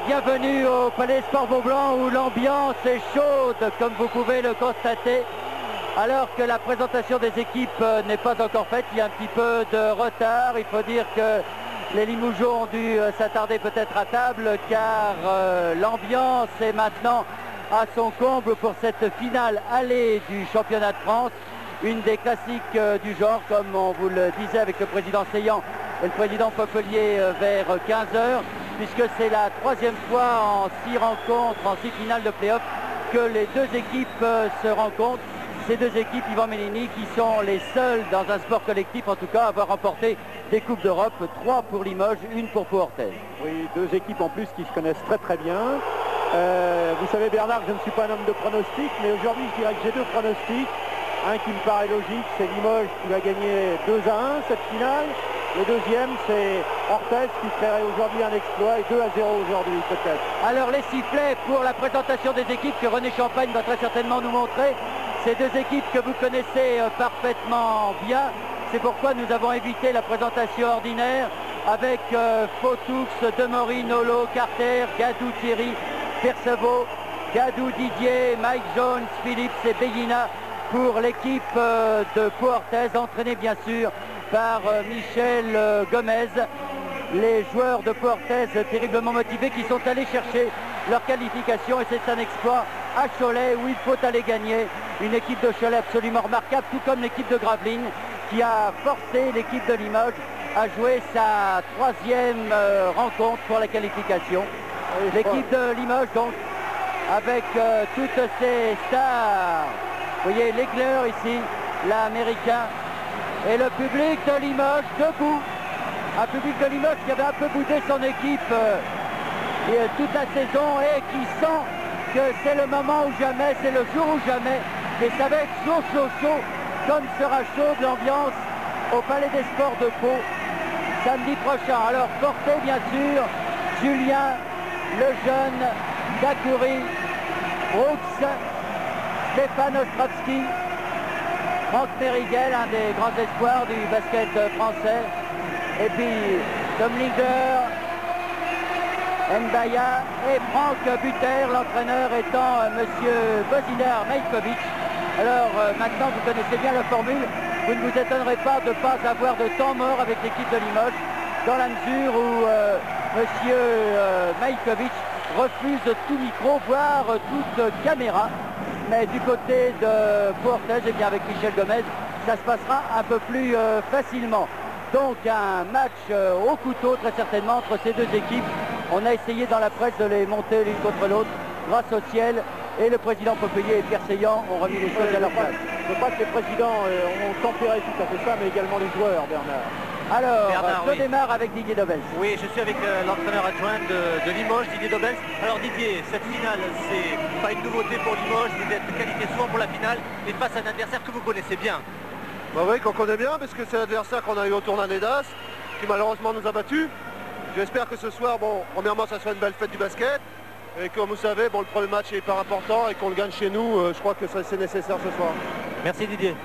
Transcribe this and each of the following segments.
bienvenue au Palais Sport Beaublanc où l'ambiance est chaude comme vous pouvez le constater. Alors que la présentation des équipes n'est pas encore faite, il y a un petit peu de retard. Il faut dire que les Limougeaux ont dû s'attarder peut-être à table car l'ambiance est maintenant à son comble pour cette finale allée du championnat de France. Une des classiques du genre, comme on vous le disait avec le président Seillan et le président Popelier vers 15h, puisque c'est la troisième fois en 6 rencontres, en 6 finales de play-off, que les deux équipes se rencontrent. Ces deux équipes, Yvan Mélini, qui sont les seules dans un sport collectif, en tout cas, à avoir remporté des Coupes d'Europe, 3 pour Limoges, 1 pour Pau-Orthez. Oui, deux équipes en plus qui se connaissent très très bien. Vous savez Bernard, je ne suis pas un homme de pronostic, mais aujourd'hui je dirais que j'ai deux pronostics. Un qui me paraît logique, c'est Limoges qui va gagner 2-1 cette finale. Le deuxième, c'est Orthez qui créerait aujourd'hui un exploit et 2-0 aujourd'hui peut-être. Alors les sifflets pour la présentation des équipes que René Champagne va très certainement nous montrer. Ces deux équipes que vous connaissez parfaitement bien. C'est pourquoi nous avons évité la présentation ordinaire avec Fautoux, Demory, Nolo, Carter, Gadou, Thierry, Percevaux, Gadou, Didier, Mike Jones, Phillips et Béguina pour l'équipe de Pau-Orthez, entraînée bien sûr par Michel Gomez. Les joueurs de Pau-Orthez terriblement motivés qui sont allés chercher leur qualification et c'est un exploit à Cholet où il faut aller gagner. Une équipe de Cholet absolument remarquable, tout comme l'équipe de Gravelines qui a forcé l'équipe de Limoges à jouer sa troisième rencontre pour la qualification. L'équipe de Limoges donc avec toutes ces stars. Vous voyez l'Egler ici, l'américain, et le public de Limoges debout. Un public de Limoges qui avait un peu boudé son équipe toute la saison et qui sent que c'est le moment ou jamais, c'est le jour ou jamais. Et ça va être chaud, chaud, chaud, comme sera chaude l'ambiance au Palais des Sports de Pau samedi prochain. Alors portez bien sûr Julien, le jeune, Dakouri, Brooks, Stéphane Ostrovski, Franck Meriguel, un des grands espoirs du basket français. Et puis Tom Linger, Mbaya et Franck Buter, l'entraîneur étant monsieur Bozidar Majkovic. Alors maintenant vous connaissez bien la formule, vous ne vous étonnerez pas de ne pas avoir de temps mort avec l'équipe de Limoges, dans la mesure où monsieur Majkovic refuse tout micro, voire toute caméra. Mais du côté de Pau-Orthez, et bien avec Michel Gomez, ça se passera un peu plus facilement. Donc un match au couteau très certainement entre ces deux équipes. On a essayé dans la presse de les monter l'une contre l'autre grâce au ciel. Et le président Popelier et Pierre Seillan ont remis les choses à leur place. Je ne veux pas que les présidents ont tempéré tout à fait ça, mais également les joueurs, Bernard. Alors, je oui. démarre avec Didier Dobens. Oui, je suis avec l'entraîneur adjoint de Limoges, Didier Dobens. Alors Didier, cette finale, c'est pas une nouveauté pour Limoges, vous êtes qualifié souvent pour la finale, et face à un adversaire que vous connaissez bien. Bah oui, qu'on connaît bien, parce que c'est l'adversaire qu'on a eu au tournoi des DAS, qui malheureusement nous a battus. J'espère que ce soir, bon, premièrement, ça sera une belle fête du basket. Et comme vous savez, bon, le premier match est hyper important et qu'on le gagne chez nous, je crois que c'est nécessaire ce soir. Merci Didier.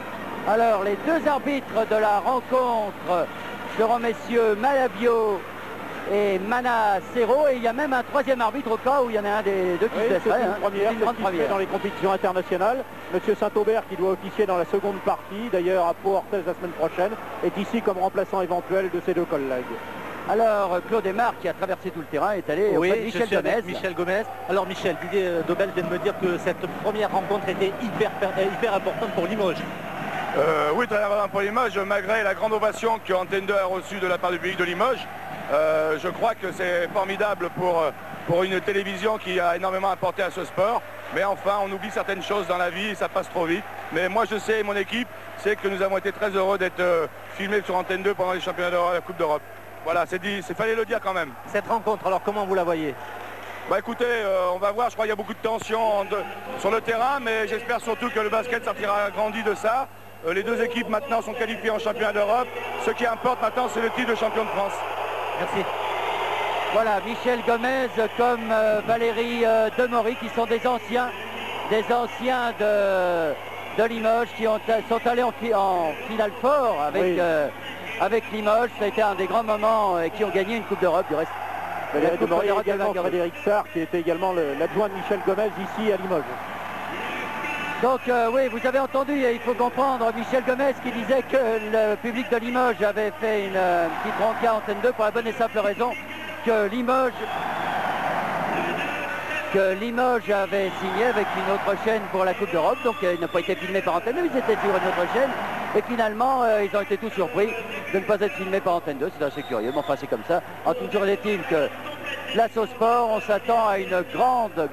Alors, les deux arbitres de la rencontre seront messieurs Malabio et Mana Serro. Et il y a même un troisième arbitre au cas où il y en a un des deux qui se laisserait. C'est une grande première dans les compétitions internationales. Monsieur Saint-Aubert, qui doit officier dans la seconde partie, d'ailleurs à Pau-Orthez la semaine prochaine, est ici comme remplaçant éventuel de ses deux collègues. Alors, Claude Aymar, qui a traversé tout le terrain, est allé auprès de Michel Gomez. Michel Gomez. Alors Michel, Didier Dobel vient de me dire que cette première rencontre était hyper importante pour Limoges. Oui, très important pour Limoges, malgré la grande ovation que Antenne 2 a reçue de la part du public de Limoges. Je crois que c'est formidable pour une télévision qui a énormément apporté à ce sport. Mais enfin, on oublie certaines choses dans la vie et ça passe trop vite. Mais moi, je sais, et mon équipe, c'est que nous avons été très heureux d'être filmés sur Antenne 2 pendant les championnats d'Europe, la Coupe d'Europe. Voilà, c'est dit, il fallait le dire quand même. Cette rencontre, alors comment vous la voyez? Bah écoutez, on va voir, je crois qu'il y a beaucoup de tension sur le terrain, mais j'espère surtout que le basket sortira grandi de ça. Les deux équipes maintenant sont qualifiées en championnat d'Europe. Ce qui importe maintenant, c'est le titre de champion de France. Merci. Voilà, Michel Gomez comme Valérie Demory, qui sont des anciens de Limoges, qui sont allés en finale fort avec, oui. Avec Limoges. Ça a été un des grands moments et qui ont gagné une Coupe d'Europe du reste. Valérie Demory et également Frédéric Sarr, qui était également l'adjoint de Michel Gomez ici à Limoges. Donc oui, vous avez entendu, il faut comprendre, Michel Gomez qui disait que le public de Limoges avait fait une petite rencard Antenne 2 pour la bonne et simple raison que Limoges avait signé avec une autre chaîne pour la Coupe d'Europe, donc il n'a pas été filmé par Antenne 2, ils étaient sur une autre chaîne, et finalement ils ont été tous surpris de ne pas être filmés par Antenne 2, c'est assez curieux, mais enfin c'est comme ça. En toujours est-il que place au sport, on s'attend à une grande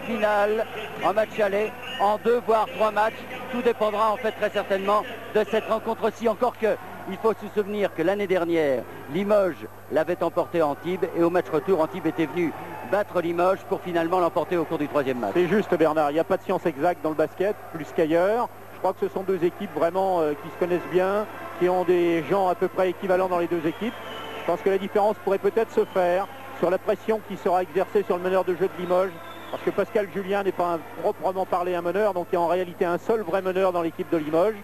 finale en match aller, en 2 voire 3 matchs, tout dépendra en fait très certainement de cette rencontre-ci, encore que il faut se souvenir que l'année dernière, Limoges l'avait emporté à Antibes, et au match retour, Antibes était venu battre Limoges pour finalement l'emporter au cours du 3e match. C'est juste Bernard, il n'y a pas de science exacte dans le basket, plus qu'ailleurs. Je crois que ce sont 2 équipes vraiment qui se connaissent bien, qui ont des gens à peu près équivalents dans les 2 équipes. Je pense que la différence pourrait peut-être se faire sur la pression qui sera exercée sur le meneur de jeu de Limoges, parce que Pascal Julien n'est pas proprement parlé un meneur, donc il y a en réalité un seul vrai meneur dans l'équipe de Limoges.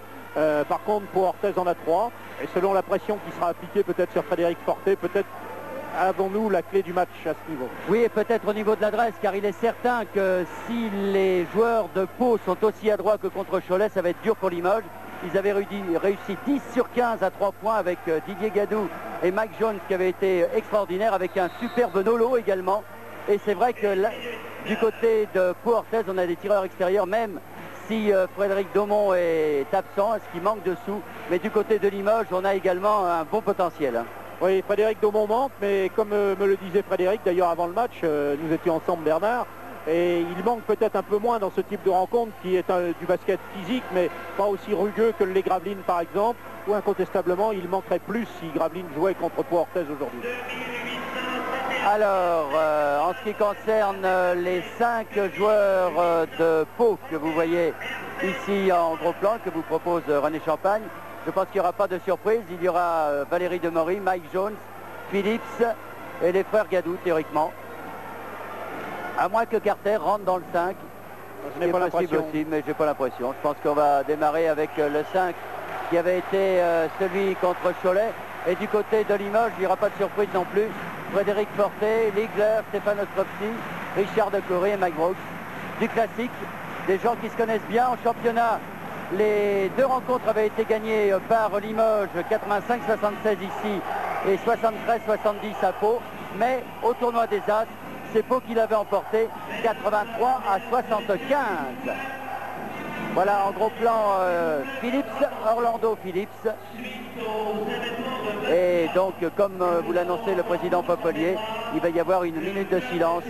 Par contre, pour Orthez en a 3, et selon la pression qui sera appliquée peut-être sur Frédéric Fortet, peut-être avons-nous la clé du match à ce niveau. Oui, et peut-être au niveau de l'adresse, car il est certain que si les joueurs de Pau sont aussi adroits que contre Cholet, ça va être dur pour Limoges. Ils avaient réussi 10 sur 15 à 3 points avec Didier Gadou et Mike Jones qui avait été extraordinaire, avec un superbe Nolo également. Et c'est vrai que là, du côté de Pau Orthez, on a des tireurs extérieurs, même si Frédéric Daumont est absent, ce qui manque dessous. Mais du côté de Limoges, on a également un bon potentiel. Oui, Frédéric Daumont manque, mais comme me le disait Frédéric, d'ailleurs avant le match, nous étions ensemble Bernard, et il manque peut-être un peu moins dans ce type de rencontre qui est du basket physique, mais pas aussi rugueux que les Gravelines par exemple, où incontestablement il manquerait plus si Gravelines jouait contre Pau Orthez aujourd'hui. Alors, en ce qui concerne les 5 joueurs de Pau que vous voyez ici en gros plan, que vous propose René Champagne, je pense qu'il n'y aura pas de surprise. Il y aura Valérie Demory, Mike Jones, Phillips et les frères Gadou théoriquement. À moins que Carter rentre dans le 5. Je n'ai pas l'impression aussi, mais j'ai pas l'impression. Je pense qu'on va démarrer avec le 5 qui avait été celui contre Cholet. Et du côté de Limoges, il n'y aura pas de surprise non plus. Frédéric Fortet, Ligler, Stéphane Ostrovski, Richard Decoré et Mike Brooks. Du classique, des gens qui se connaissent bien en championnat. Les 2 rencontres avaient été gagnées par Limoges, 85-76 ici et 73-70 à Pau. Mais au tournoi des As, c'est Pau qui l'avait emporté 83-75. Voilà en gros plan Phillips, Orlando Phillips. Et donc comme vous l'annoncez le président Popelier, il va y avoir une minute de silence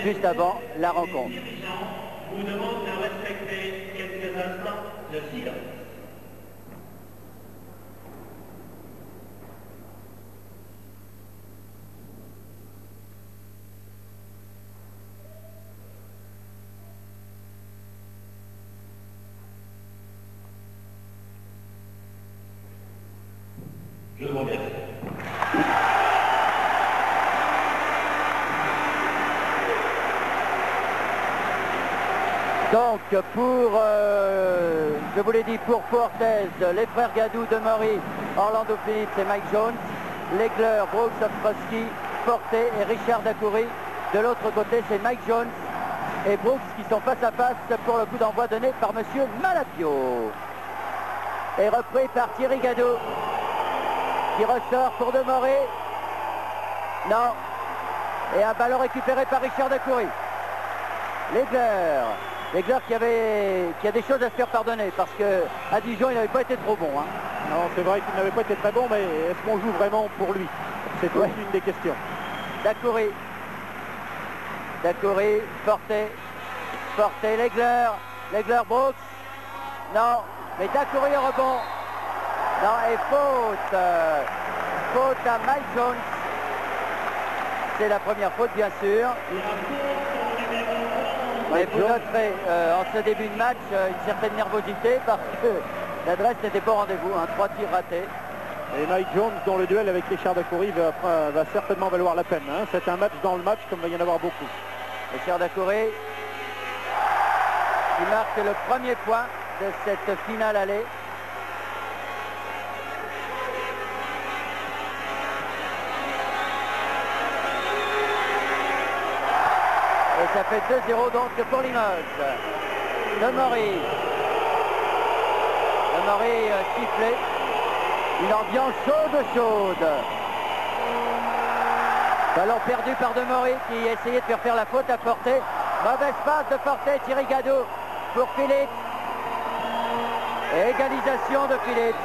juste avant la rencontre. Je vous demande de respecter quelques instants de silence. Je vous remercie. Donc pour, je vous l'ai dit, pour Orthez, les frères Gadou, Demory, Orlando Phillips et Mike Jones, Legler, Brooks, Ostrovski, Fortet et Richard Dacoury. De l'autre côté, c'est Mike Jones et Brooks qui sont face à face pour le coup d'envoi donné par monsieur Malapio. Et repris par Thierry Gadou, qui ressort pour Demory. Non. Et un ballon récupéré par Richard Dacoury. Legler qui a des choses à se faire pardonner, parce qu'à Dijon, il n'avait pas été trop bon. Hein. Non, c'est vrai qu'il n'avait pas été très bon, mais est-ce qu'on joue vraiment pour lui? C'est aussi une des questions. Dacoury, Fortet, Legler, Brooks. Non, mais Dacoury au rebond. Non, et faute à Mike Jones. C'est la première faute, bien sûr. Mais vous noterez en ce début de match une certaine nervosité parce que l'adresse n'était pas au rendez-vous, 3 tirs ratés. Et Mike Jones, dont le duel avec Richard Dacoury va certainement valoir la peine. Hein. C'est un match dans le match, comme il va y en avoir beaucoup. Richard Dacoury qui marque le premier point de cette finale aller. ça fait 2-0 donc pour Limoges. Demery. Demery sifflé. Une ambiance chaude. Ballon perdu par Demery qui essayait de faire la faute à Forte. Mauvaise passe de Forte, Thierry Gadou pour Philippe. Égalisation de Philippe.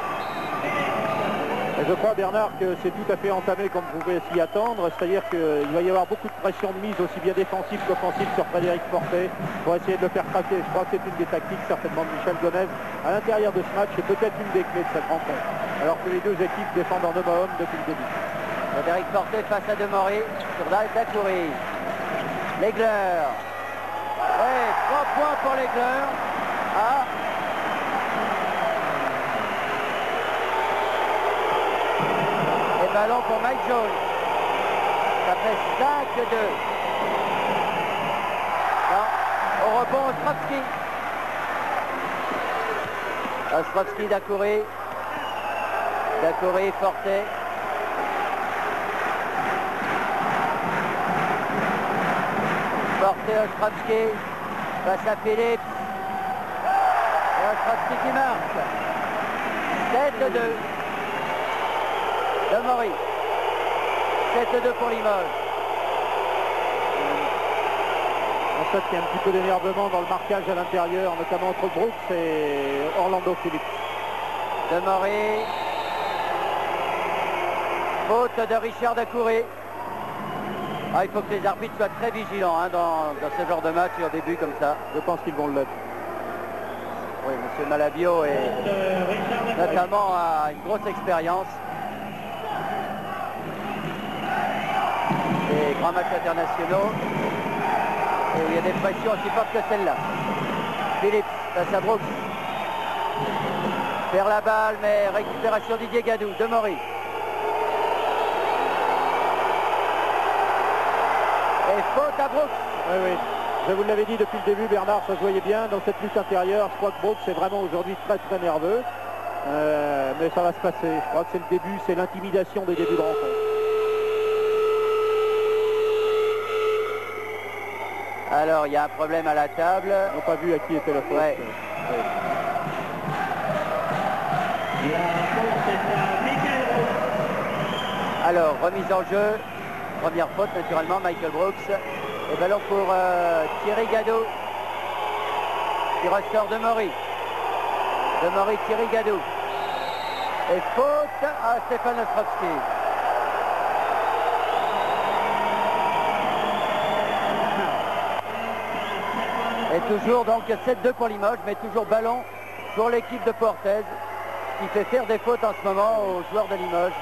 Et je crois, Bernard, que c'est tout à fait entamé comme vous pouvez s'y attendre, c'est-à-dire qu'il va y avoir beaucoup de pression de mise, aussi bien défensive qu'offensive, sur Frédéric Forte pour essayer de le faire craquer. Je crois que c'est une des tactiques certainement de Michel Gomez à l'intérieur de ce match, c'est peut-être une des clés de cette rencontre, alors que les deux équipes défendent en homme à homme depuis le début. Frédéric Forte face à Demery sur Dacoury. Legler. Ouais, 3 points pour Legler. Ah. Et ballon pour Mike Jones. Ça fait 5-2. Non, au rebond Ostrovski. Ostrovski, Dacoury. Dacoury, Forte. Forte, Ostrovski face à Philippe. Et Ostrovski qui marque. 7-2. Demery. 7-2 pour Limoges. On sait qu'il y a un petit peu d'énervement dans le marquage à l'intérieur, notamment entre Brooks et Orlando Phillips. Demery. Faute de Richard Dacoury. Ah, il faut que les arbitres soient très vigilants dans ce genre de match au début comme ça. Je pense qu'ils vont l'être. Oui, M. Malavio est notamment à une grosse expérience. Des grands matchs internationaux. Et où il y a des pressions aussi fortes que celle-là. Philippe face à Brooks. Perd la balle, mais récupération Didier Gadou. Demery. Et faute à Brooks. Oui. Je vous l'avais dit depuis le début, Bernard, ça se voyait bien dans cette lutte intérieure. Je crois que Brooks est vraiment aujourd'hui très nerveux. Mais ça va se passer. Je crois que c'est le début, c'est l'intimidation des débuts de rencontre. Alors, il y a un problème à la table. On n'a pas vu à qui était la faute. Ouais. Alors, remise en jeu. Première faute, naturellement, Michael Brooks. Et ballon pour Thierry Gadou. Qui ressort Demery. Demery, Thierry Gadou. Et faute à Stéphane Ostrovski. Et toujours donc 7-2 pour Limoges, mais toujours ballon pour l'équipe de Portez qui fait faire des fautes en ce moment aux joueurs de Limoges.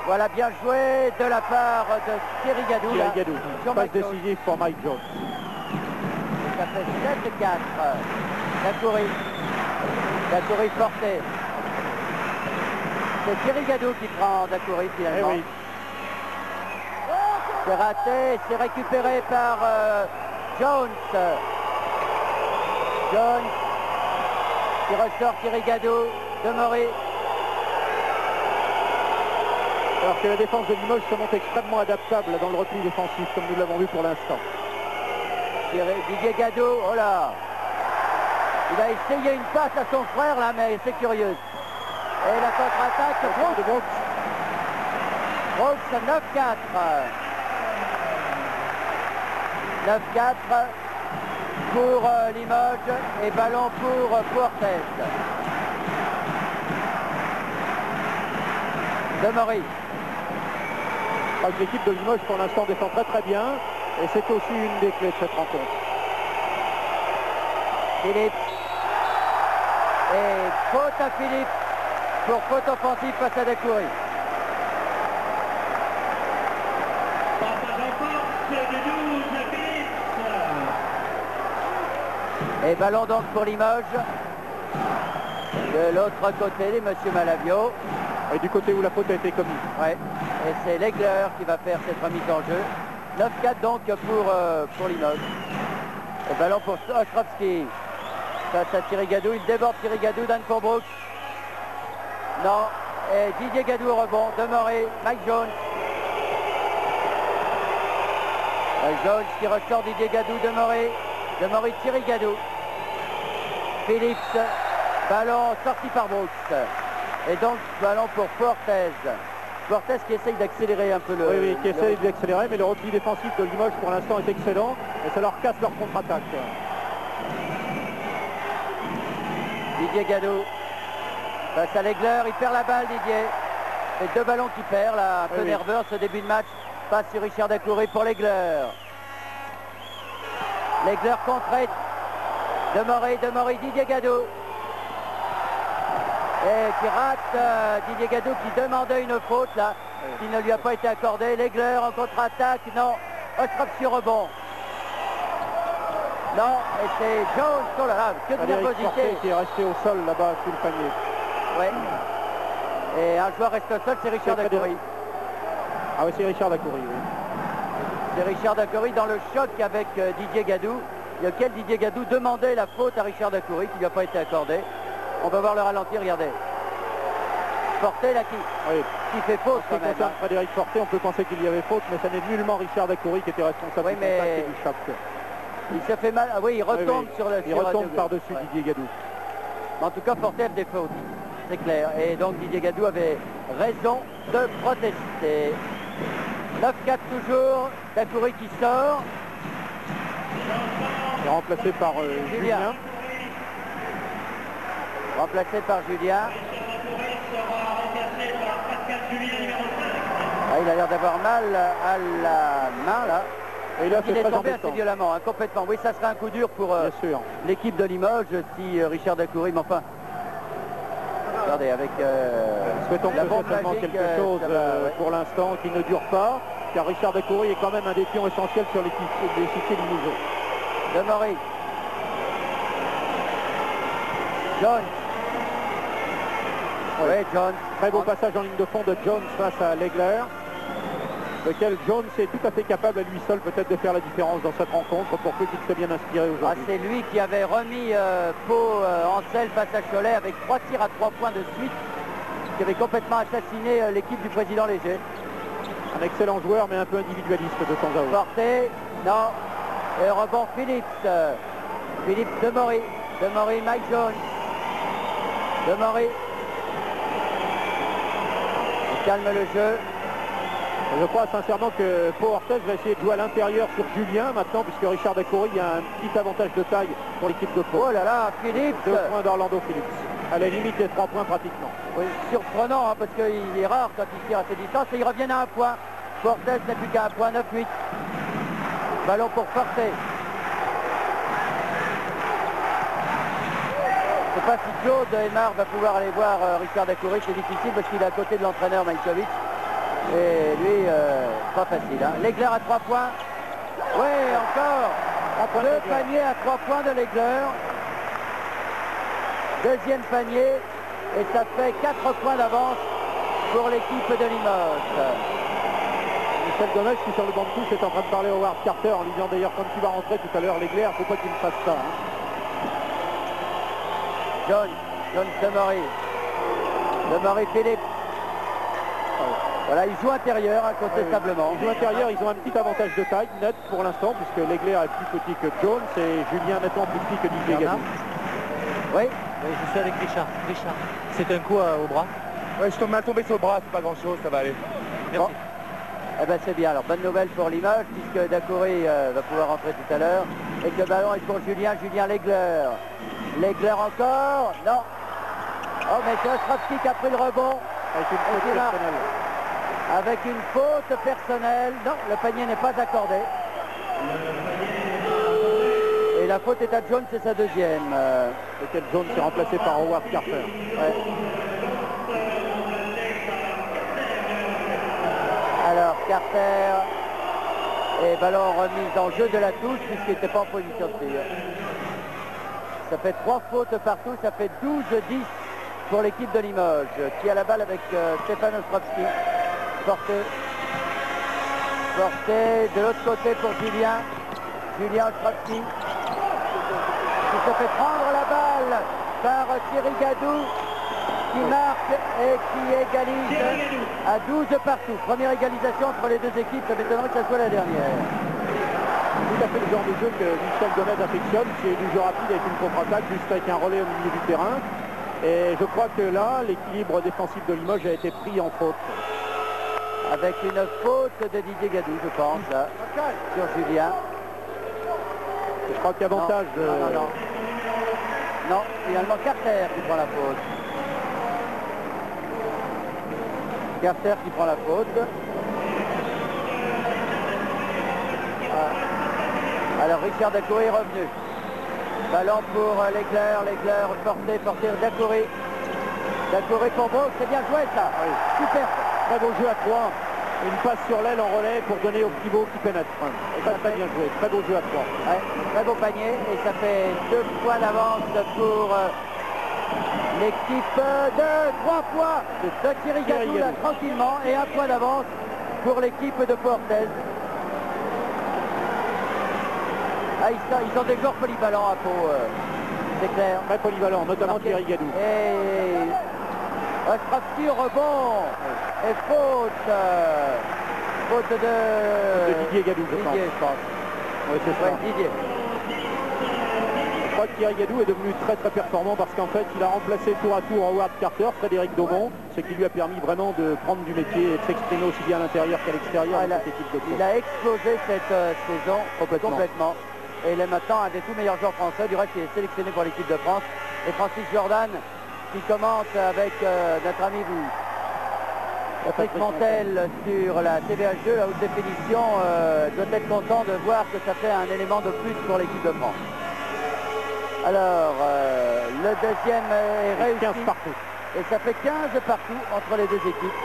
Voilà, bien joué de la part de Thierry Gadou. Thierry Gadou, passe décisive pour Mike Jones. Et ça fait 7-4. Dacoury. Dacoury Forte. C'est Thierry Gadou qui prend Dacoury finalement. Eh oui. C'est raté, c'est récupéré par Jones. Jones qui ressort Thierry Gadou. Demery. Alors que la défense de Limoges se montre extrêmement adaptable dans le repli défensif, comme nous l'avons vu pour l'instant. Didier Gadou, oh là. Il a essayé une passe à son frère là, mais c'est curieux. Et la contre-attaque de Brooks. Brooks 9-4. 9-4 pour Limoges et ballon pour Portez. Demery. L'équipe de Limoges pour l'instant défend très bien et c'est aussi une des clés de cette rencontre. Philippe. Et faute à Philippe pour faute offensive face à Dacoury. Et ballon donc pour Limoges. De l'autre côté, M. Malavio. Et du côté où la faute a été commise. Ouais. Et c'est Legler qui va faire cette remise en jeu. 9-4 donc pour Limoges. Et ballon pour Ostrovski. Face à Thierry Gadou. Il déborde Thierry Gadou. Dan pour Brooks. Non. Et Didier Gadou au rebond. Demery. Mike Jones. Jones qui ressort Didier Gadou, Demoré, Thierry Gadou. Phillips, ballon sorti par Brooks. Et donc ballon pour Fortes. Fortes qui essaye d'accélérer un peu le... Oui, qui essaye d'accélérer, mais le repli défensif de Limoges pour l'instant est excellent. Et ça leur casse leur contre-attaque. Didier Gadou face à Legler, il perd la balle Didier. Et 2 ballons qu'il perd, là, un peu nerveux ce début de match. Passe sur Richard Dacoury pour Legler. Legler contré. Demoré, Didier Gadou. Et qui rate Didier Gadou qui demandait une faute là, qui ne lui a pas été accordée. Legler en contre-attaque, non. Ostrovski rebond. Non, et c'est Jones, oh là là, que de nervosité. Qui est resté au sol là-bas sous le panier. Ouais. Et un joueur reste au sol, c'est Richard Dacoury. Ah oui, c'est Richard Dacoury, oui. C'est Richard Dacoury dans le choc avec Didier Gadou, lequel Didier Gadou demandait la faute à Richard Dacoury qui ne lui a pas été accordée. On va voir le ralenti, regardez. Forte là qui fait faute quand même. Concernant Frédéric Forte, on peut penser qu'il y avait faute, mais ça n'est nullement Richard Dacoury qui était responsable du contact et du choc. Il se fait mal, ah oui, il retombe sur le... Il retombe par-dessus Didier Gadou. En tout cas, Forte a des fautes, c'est clair. Et donc Didier Gadou avait raison de protester. 9-4 toujours, Dacoury qui sort. Il est remplacé par Julien. Remplacé par Julien. Ah, il a l'air d'avoir mal à la main là. Et là, il est tombé assez violemment, hein, complètement. Oui, ça sera un coup dur pour l'équipe de Limoges si Richard Dacoury, mais enfin... Regardez, avec souhaitons la que bombe ce soit quelque chose pour l'instant qui ne dure pas, car Richard Dacoury est quand même un des pions essentiels sur l'échiquier limougeau. Demoré. Jones. Oui, Jones. Très beau passage en ligne de fond de Jones face à Legler, lequel Jones est tout à fait capable à lui seul peut-être de faire la différence dans cette rencontre pour peu qu'il soit bien inspiré aujourd'hui. Ah, c'est lui qui avait remis Pau en selle face à Cholet avec 3 tirs à 3 points de suite, qui avait complètement assassiné l'équipe du président Léger. Un excellent joueur mais un peu individualiste de temps à autre. Porté, non. Et rebond Phillips. Phillips Demoré, Mike Jones. Demoré. Il calme le jeu. Je crois sincèrement que Pau Orthez va essayer de jouer à l'intérieur sur Julien maintenant, puisque Richard Dacoury a un petit avantage de taille pour l'équipe de Pau. Oh là là, Phillips. 2 points d'Orlando Phillips. À la limite des 3 points pratiquement. Oui, surprenant hein, parce qu'il est rare quand il tire à cette distance et ils reviennent à 1 point. Fortes n'a plus qu'à 1 point, 9-8. Ballon pour Forte. Je ne sais pas si Claude Aymar va pouvoir aller voir Richard Dacoury, c'est difficile parce qu'il est à côté de l'entraîneur Maïkovic. Et lui, pas facile. Hein. Legler à 3 points. Oui, encore. 2 paniers à 3 points de Legler. Deuxième panier. Et ça fait 4 points d'avance pour l'équipe de Limoges. Michel Gomez qui sur le banc de touche est en train de parler au Howard Carter en lui disant d'ailleurs quand tu vas rentrer tout à l'heure Legler, il ne faut pas qu'il me fasse ça. Hein. John Demoré Philippe. Voilà, ils jouent intérieur incontestablement. Ils jouent intérieur, ils ont un petit avantage de taille net pour l'instant puisque Legler est plus petit que Jones et Julien nettement plus petit que Didier Gadou. Oui, je suis avec Richard. C'est un coup au bras. Oui, je m'a tombé sur le bras, c'est pas grand chose, ça va aller. Merci. Bon. Eh ben c'est bien, alors bonne nouvelle pour Limoges puisque Dacoury va pouvoir rentrer tout à l'heure et que le ballon est pour Julien Legler. Legler encore, non. Oh mais c'est Ostrovski qui a pris le rebond. Avec une faute personnelle. Non, le panier n'est pas accordé. Et la faute est à Jones, c'est sa deuxième. Lequel Jones est remplacé par Howard Carter. Ouais. Alors Carter et ballon remis dans le jeu de la touche puisqu'il n'était pas en position de tir. Ça fait 3 fautes partout, ça fait 12-10 pour l'équipe de Limoges qui a la balle avec Stéphane Ostrovski. Forte de l'autre côté pour Julien Ostrovski qui se fait prendre la balle par Thierry Gadou qui marque et qui égalise à 12 partout. Première égalisation entre les deux équipes, ça m'étonnerait que ça soit la dernière. tout à fait le genre de jeu que Michel Gomez affectionne. C'est du jeu rapide avec une contre-attaque, juste avec un relais au milieu du terrain. Et je crois que là, l'équilibre défensif de Limoges a été pris en faute. Avec une faute de Didier Gadou, je pense, là, sur Julien. Je crois qu'il y a avantage de... Non, finalement Carter qui prend la faute. Carter qui prend la faute. Alors Richard Dacoury est revenu. Ballon pour l'Éclair, l'Éclair porté Dacoury. Dacoury pour Brooks, c'est bien joué ça. Oui. Super. Très beau jeu à 3. Une passe sur l'aile en relais pour donner au pivot qui pénètre. Très bien joué, très beau jeu à 3. Ouais, très beau panier et ça fait 2 points d'avance pour l'équipe de 3 points de Thierry Gadou là, tranquillement, et 1 point d'avance pour l'équipe de Portez. Ah, ils sont des joueurs polyvalents à Pau, c'est clair. Très polyvalent, notamment Thierry Gadou. Et Ostrowski au rebond. Et faute de Didier Gadou, je pense. Oui, c'est ça. Ouais, Didier. Je crois que Thierry Gadou est devenu très performant parce qu'en fait il a remplacé tour à tour Howard Carter, Frédéric Daumont, ce qui lui a permis vraiment de prendre du métier et de s'exprimer aussi bien à l'intérieur qu'à l'extérieur de cette équipe de Pau. Il a explosé cette saison complètement. Et il est maintenant un des tout meilleurs joueurs français. Du reste, il est sélectionné pour l'équipe de France. Et Francis Jordan qui commente avec notre ami Patrick Montel sur la TVH2 à haute définition, doit être content de voir que ça fait un élément de plus pour l'équipe de France. Alors, le deuxième est réussi. 15 partout. Et ça fait 15 partout entre les deux équipes.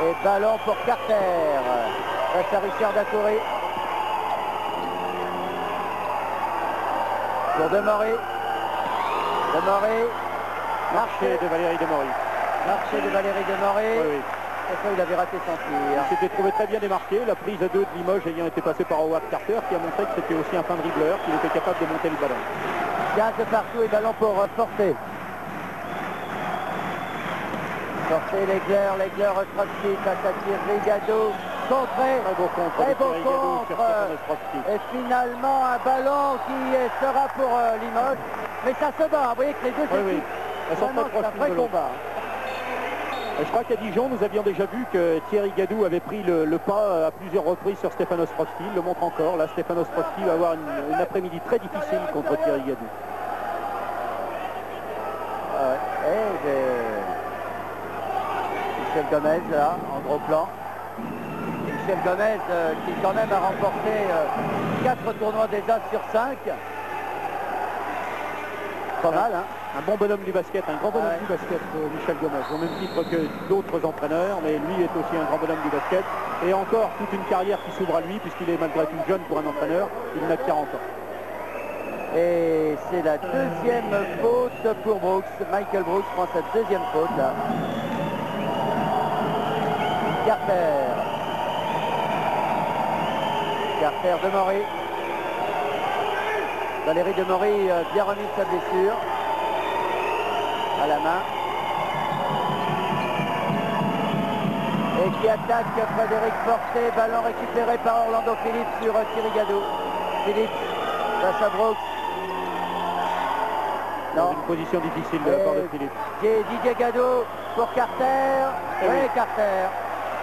Et ballon pour Carter. Face à Richard Dacoury. Pour Demory. Marché de Valérie Demory. Marché de Valérie Demory. Oui, oui. Et ça, il avait raté son tir. Il s'était trouvé très bien démarqué. La prise à 2 de Limoges ayant été passée par Howard Carter, qui a montré que c'était aussi un fin dribbleur, qu'il était capable de monter le ballon. 15 partout et ballon pour Forté. Forté, l'Éclair, Ostrowski face à Thierry Gadou. Contré. Très beau contre. Très beau contre. Et finalement, un ballon qui sera pour Limoges. Mais ça se bat. Vous voyez que les deux équipes, elles sont vraiment, c'est un vrai combat. Je crois qu'à Dijon, nous avions déjà vu que Thierry Gadou avait pris le pas à plusieurs reprises sur Stéphane Ostrowski. Il le montre encore. Là, Stéphane Ostrowski va avoir une après-midi très difficile contre Thierry Gadou. Michel Gomez, là, en gros plan. Michel Gomez, qui quand même a remporté 4 tournois des As sur 5. Pas mal, hein. Un bon bonhomme du basket, un grand bonhomme du basket, Michel Gomez, au même titre que d'autres entraîneurs, mais lui est aussi un grand bonhomme du basket. Et encore toute une carrière qui s'ouvre à lui, puisqu'il est malgré tout jeune pour un entraîneur, il n'a que 40 ans. Et c'est la deuxième faute pour Brooks. Michael Brooks prend sa deuxième faute, là. Carter, Demory. Valérie Demory bien remis de sa blessure. À la main. Et qui attaque Frédéric Forté. Ballon récupéré par Orlando Phillips sur Thierry Gadou. Phillips face à Brooks. Dans une position difficile de la part de Philippe. Didier Gadou pour Carter. Oui, Carter.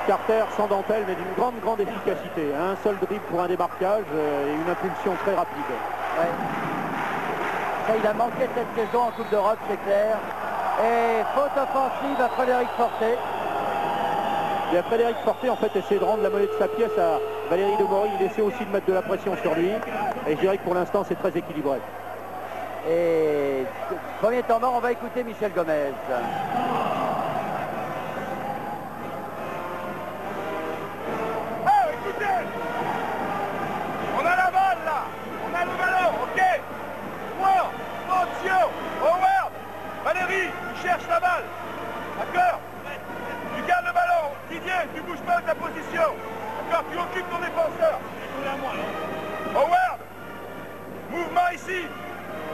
Carter sans dentelle, mais d'une grande efficacité. Un seul dribble pour un démarquage et une impulsion très rapide. Ouais. Ça, il a manqué cette saison en Coupe d'Europe, c'est clair. Et faute offensive à Frédéric Forté. Et à Frédéric Forté, en fait, essaie de rendre la monnaie de sa pièce à Valérie Demory. Il essaie aussi de mettre de la pression sur lui. Et je dirais que pour l'instant, c'est très équilibré. Et premier temps mort, on va écouter Michel Gomez. Cherche la balle, d'accord? Tu gardes le ballon, Didier, tu bouges pas de ta position, d'accord? Tu occupes ton défenseur. Howard, mouvement ici,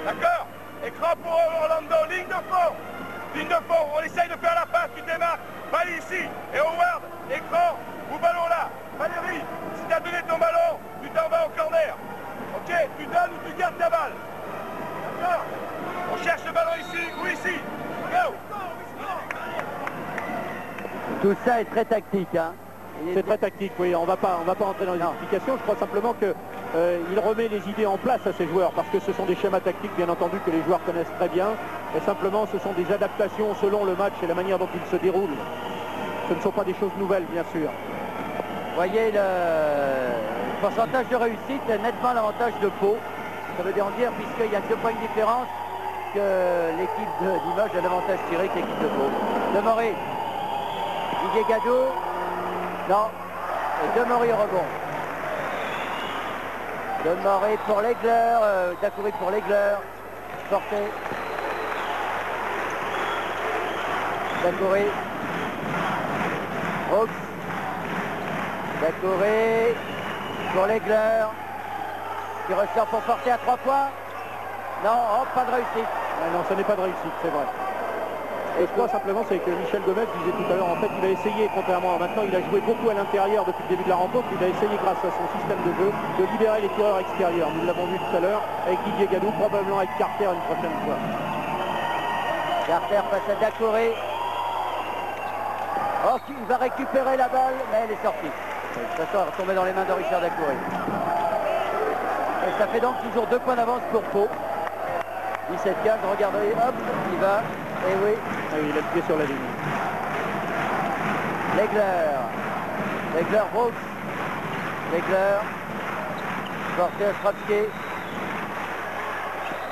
d'accord? Écran pour Orlando, ligne de fond, on essaye de faire la passe, tu démarques, balle ici, et Howard, écran, ou ballon là. Valérie, si tu as donné ton ballon, tu t'en vas au corner. Ok, tu donnes ou tu gardes ta balle. D'accord. On cherche le ballon ici ou ici. Go. Tout ça est très tactique. Hein. C'est très tactique, oui. On va pas entrer dans les explications. Je crois simplement que il remet les idées en place à ses joueurs parce que ce sont des schémas tactiques, bien entendu, que les joueurs connaissent très bien. Et simplement, ce sont des adaptations selon le match et la manière dont il se déroule. Ce ne sont pas des choses nouvelles, bien sûr. Vous voyez le pourcentage de réussite est nettement l'avantage de Pau. Ça veut dire puisqu'il y a 2 points de différence que l'équipe de Limoges a davantage tiré que l'équipe de Pau. Demoré. Didier Gadou. Non. Et Demoré au rebond. Demoré pour l'Aigleur. Dacoury pour l'Aigleur. Porté. Dacoury. Brooks. Dacoury pour l'Aigleur. Qui ressort pour porter à 3 points. Non, oh, pas de réussite. Non, ce n'est pas de réussite, c'est vrai. Et je crois simplement, c'est que Michel Gomez disait tout à l'heure, en fait, il a essayé, contrairement à maintenant, il a joué beaucoup à l'intérieur depuis le début de la rencontre. Il a essayé, grâce à son système de jeu, de libérer les tireurs extérieurs. Nous l'avons vu tout à l'heure avec Didier Gadou, probablement avec Carter une prochaine fois. Carter passe à Dacoury. Oh, il va récupérer la balle, mais elle est sortie. De toute façon, elle est retombée dans les mains de Richard Dacoury. Et ça fait donc toujours 2 points d'avance pour Pau. 17-15, regardez, hop, il va. Et oui. Ah oui, il a le pied sur la ligne. L'Aigleur, Brooks. L'Aigleur. Forte, Ostrovski.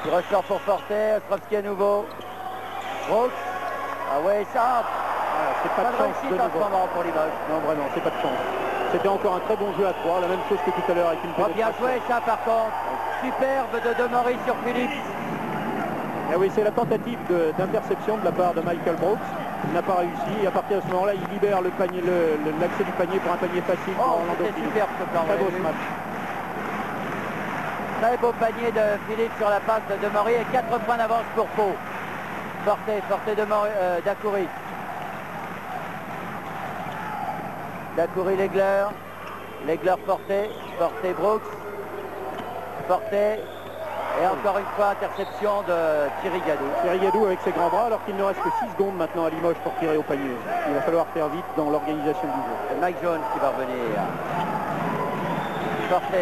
Il ressort pour Forte, Ostrovski à nouveau. Brooks. Ah ouais, ça. Voilà, c'est pas de chance de nouveau. Pour Limoges. Non, vraiment, c'est pas de chance. C'était encore un très bon jeu à 3, la même chose que tout à l'heure avec une pénétration. Bien joué ça par contre. Superbe de Demoré sur Phillips. Et oui, c'est la tentative d'interception de la part de Michael Brooks. Il n'a pas réussi. Et à partir de ce moment-là, il libère le panier, l'accès du panier pour un panier facile pour Orlando Phillips. Superbe ce plan. Très beau ce match. Très beau panier de Philippe sur la passe de Demoré et 4 points d'avance pour Pau. Forte Dacoury. Dacoury l'Aigleur. L'Aigleur Forte Brooks. Forte. Et encore une fois, interception de Thierry Gadou. Thierry Gadou avec ses grands bras, alors qu'il ne reste que 6 secondes maintenant à Limoges pour tirer au panier. Il va falloir faire vite dans l'organisation du jeu. C'est Mike Jones qui va revenir. Forte,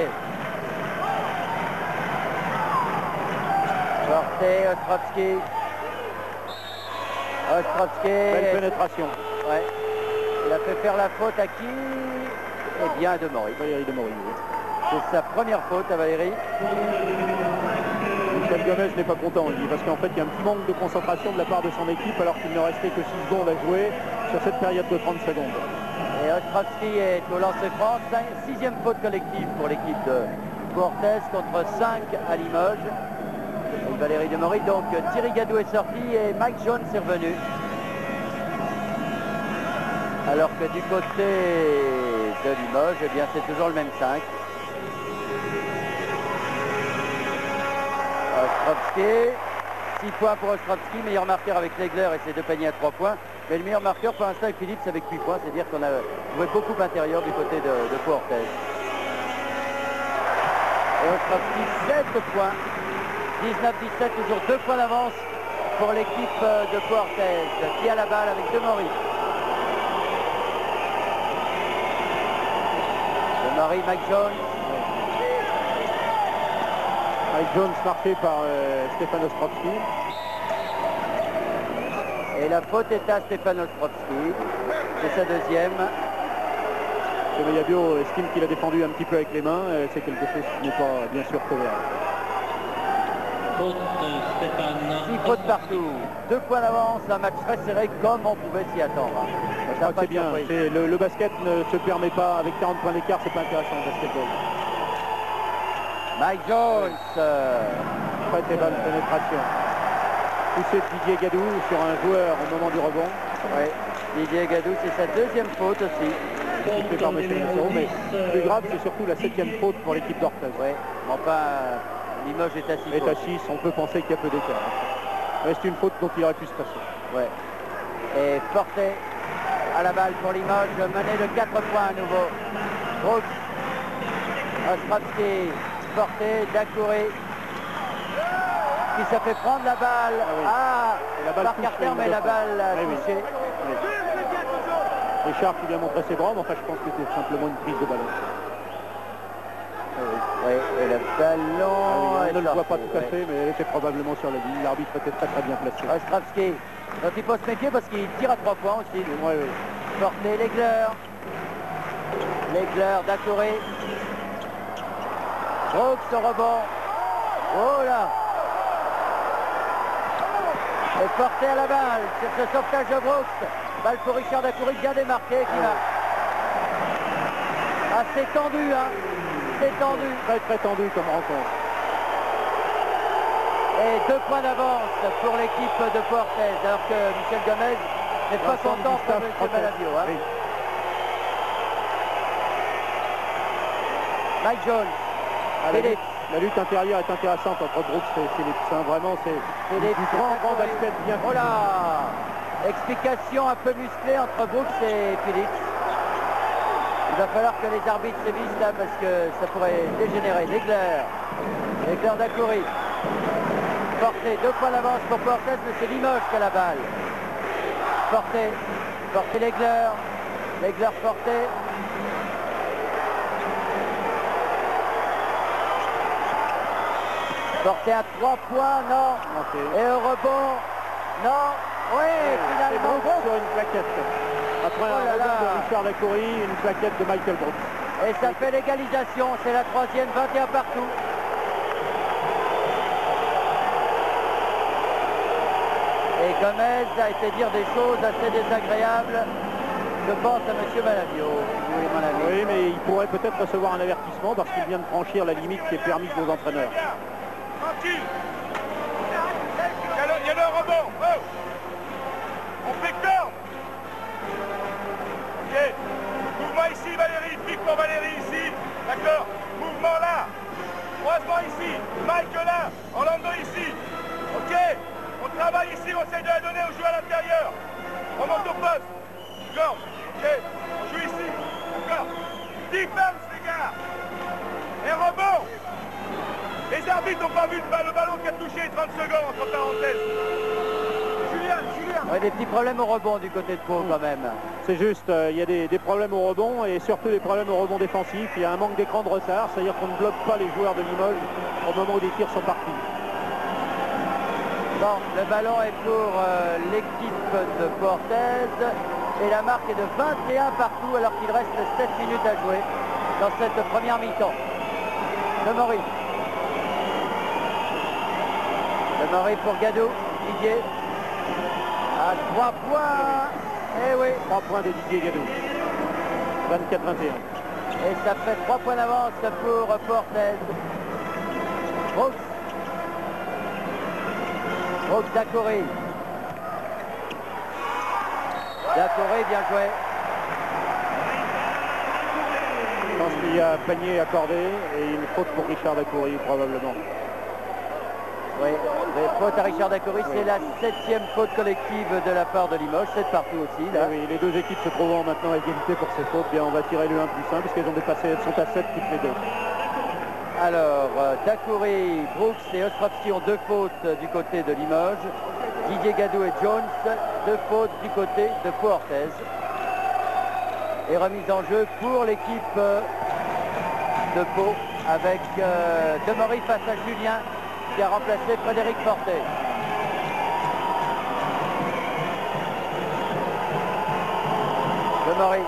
Ostrovski. Belle pénétration. Ouais. Il a fait faire la faute à qui? Eh bien, à Demoré. Valérie Demoré. C'est sa première faute à Valérie. Michel Gomez n'est pas content, lui, parce qu'en fait, il y a un petit manque de concentration de la part de son équipe, alors qu'il ne restait que 6 secondes à jouer sur cette période de 30 secondes. Et Ostrovski est au lancer-franc. 6e faute collective pour l'équipe de Cortez contre 5 à Limoges. Et Valérie Demoré. Donc Thierry Gadou est sorti et Mike Jones est revenu. Alors que du côté de Limoges, eh bien c'est toujours le même 5. Ostrovski, 6 points pour Ostrovski, meilleur marqueur avec l'Aigleur et ses 2 paniers à 3 points. Mais le meilleur marqueur pour l'instant est Phillips avec 8 points, c'est-à-dire qu'on a joué beaucoup intérieur du côté de Cortez. Et Ostrovski, 7 points. 19-17, toujours 2 points d'avance pour l'équipe de Cortez, qui a la balle avec Demoré. Demoré, Mike Jones. Mike Jones marqué par Stéphane Ostrovski. Et la faute est à Stéphane Ostrovski. C'est sa 2e. Chevalier estime qu'il a défendu un petit peu avec les mains. C'est quelque chose qui n'est pas bien sûr tolérable. 6 fautes partout. 2 points d'avance, un match très serré comme on pouvait s'y attendre. Je crois que c'est bien. Le basket ne se permet pas, avec 40 points d'écart, c'est pas intéressant le basketball. Mike Jones. Très bonne pénétration. Poussé de Didier Gadou sur un joueur au moment du rebond. Oui, Didier Gadou, c'est sa 2e faute aussi. Sifflé par M. Nassau, mais plus grave, c'est surtout la 7e faute pour l'équipe d'Orthez. Oui, enfin, Limoges est à 6 fautes. Est à 6, on peut penser qu'il y a peu d'écart. Reste une faute dont il aurait pu se passer. Ouais. Et Forte à la balle pour Limoges, mené de 4 points à nouveau. Brooks. Ostrovsky, porté, Dacoury, qui s'est fait prendre la balle. Par Carter, mais la balle a touché. Richard qui vient montrer ses bras, mais enfin je pense que c'est simplement une prise de ballon. Oui, et le ballon... on ne le voit pas tout à fait, mais elle était probablement sur la ligne. L'arbitre était très bien placé. Ostrovsky, donc il faut se méfier parce qu'il tire à 3 points aussi. Oui. Porté, Legler, Dacoury, Brooks au rebond. Oh là! Et porté à la balle sur ce sauvetage de Brooks. Balle pour Richard Dacoury, bien démarqué, qui va. Ah, c'est tendu, hein. C'est tendu. Très tendu comme rencontre. Et 2 points d'avance pour l'équipe de Portez, alors que Michel Gomez n'est pas content pour M. Malavio. Hein. Oui. Mike Jones. La lutte intérieure est intéressante entre Brooks et Phillips. Hein. Vraiment, c'est du grand basket bien fait. Oh là! Explication un peu musclée entre Brooks et Phillips. Il va falloir que les arbitres sévissent là parce que ça pourrait dégénérer. Legler Dacoury. Porté, 2 points d'avance pour Portez, mais c'est Limoges qui a la balle. Porté Legler porté. Porté à 3 points, non. Okay. Et au rebond, non. Oui, finalement. Brooks sur une plaquette. Après un rebond de Richard Dacoury, une plaquette de Michael Brooks. Et ça fait l'égalisation, c'est la 3e, 21 partout. Et Gomez a été dire des choses assez désagréables. Je pense à M. Malavio, si vous voulez mon avis. Oui, mais il pourrait peut-être recevoir un avertissement parce qu'il vient de franchir la limite qui est permise aux entraîneurs. Tranquille. Il y a le rebond. Oh. On fait corps. Ok. Mouvement ici, Valérie. Pique pour Valérie ici. D'accord. Mouvement là. Croisement ici. Mike là. Orlando ici. Ok. On travaille ici. On essaie de la donner aux joueurs à l'intérieur. On monte au poste. Gorge. Ok. On joue ici. D'accord. Defense, les gars. Et rebond. Les arbitres n'ont pas vu le ballon qui a touché 30 secondes entre parenthèses. Julien. Oui, des petits problèmes au rebond du côté de Pau quand même. C'est juste, il y a des problèmes au rebond et surtout des problèmes au rebond défensif. Il y a un manque d'écran de retard, c'est-à-dire qu'on ne bloque pas les joueurs de Limoges au moment où les tirs sont partis. Bon, le ballon est pour l'équipe de Portez et la marque est de 21 partout alors qu'il reste 7 minutes à jouer dans cette première mi-temps. Demery pour Gadou, Didier. À 3 points. Eh oui. 3 points de Didier Gadou. 24-21. Et ça fait 3 points d'avance pour Portez. Brooks Dacoury. Bien joué. Je pense qu'il y a panier accordé et une faute pour Richard Dacoury probablement. Oui, faute à Richard Dacoury, c'est la 7e faute collective de la part de Limoges, 7 partout aussi. Là. Oui, les deux équipes se trouvant maintenant à égalité pour ces fautes, bien on va tirer le 1+1 puisqu'elles ont dépassé, elles sont à 7 toutes les deux. Alors, Dacoury, Brooks et Ostrovsky ont 2 fautes du côté de Limoges. Didier Gadou et Jones, 2 fautes du côté de Portez. Et remise en jeu pour l'équipe de Pau avec Demery face à Julien qui a remplacé Frédéric Porté. Demery,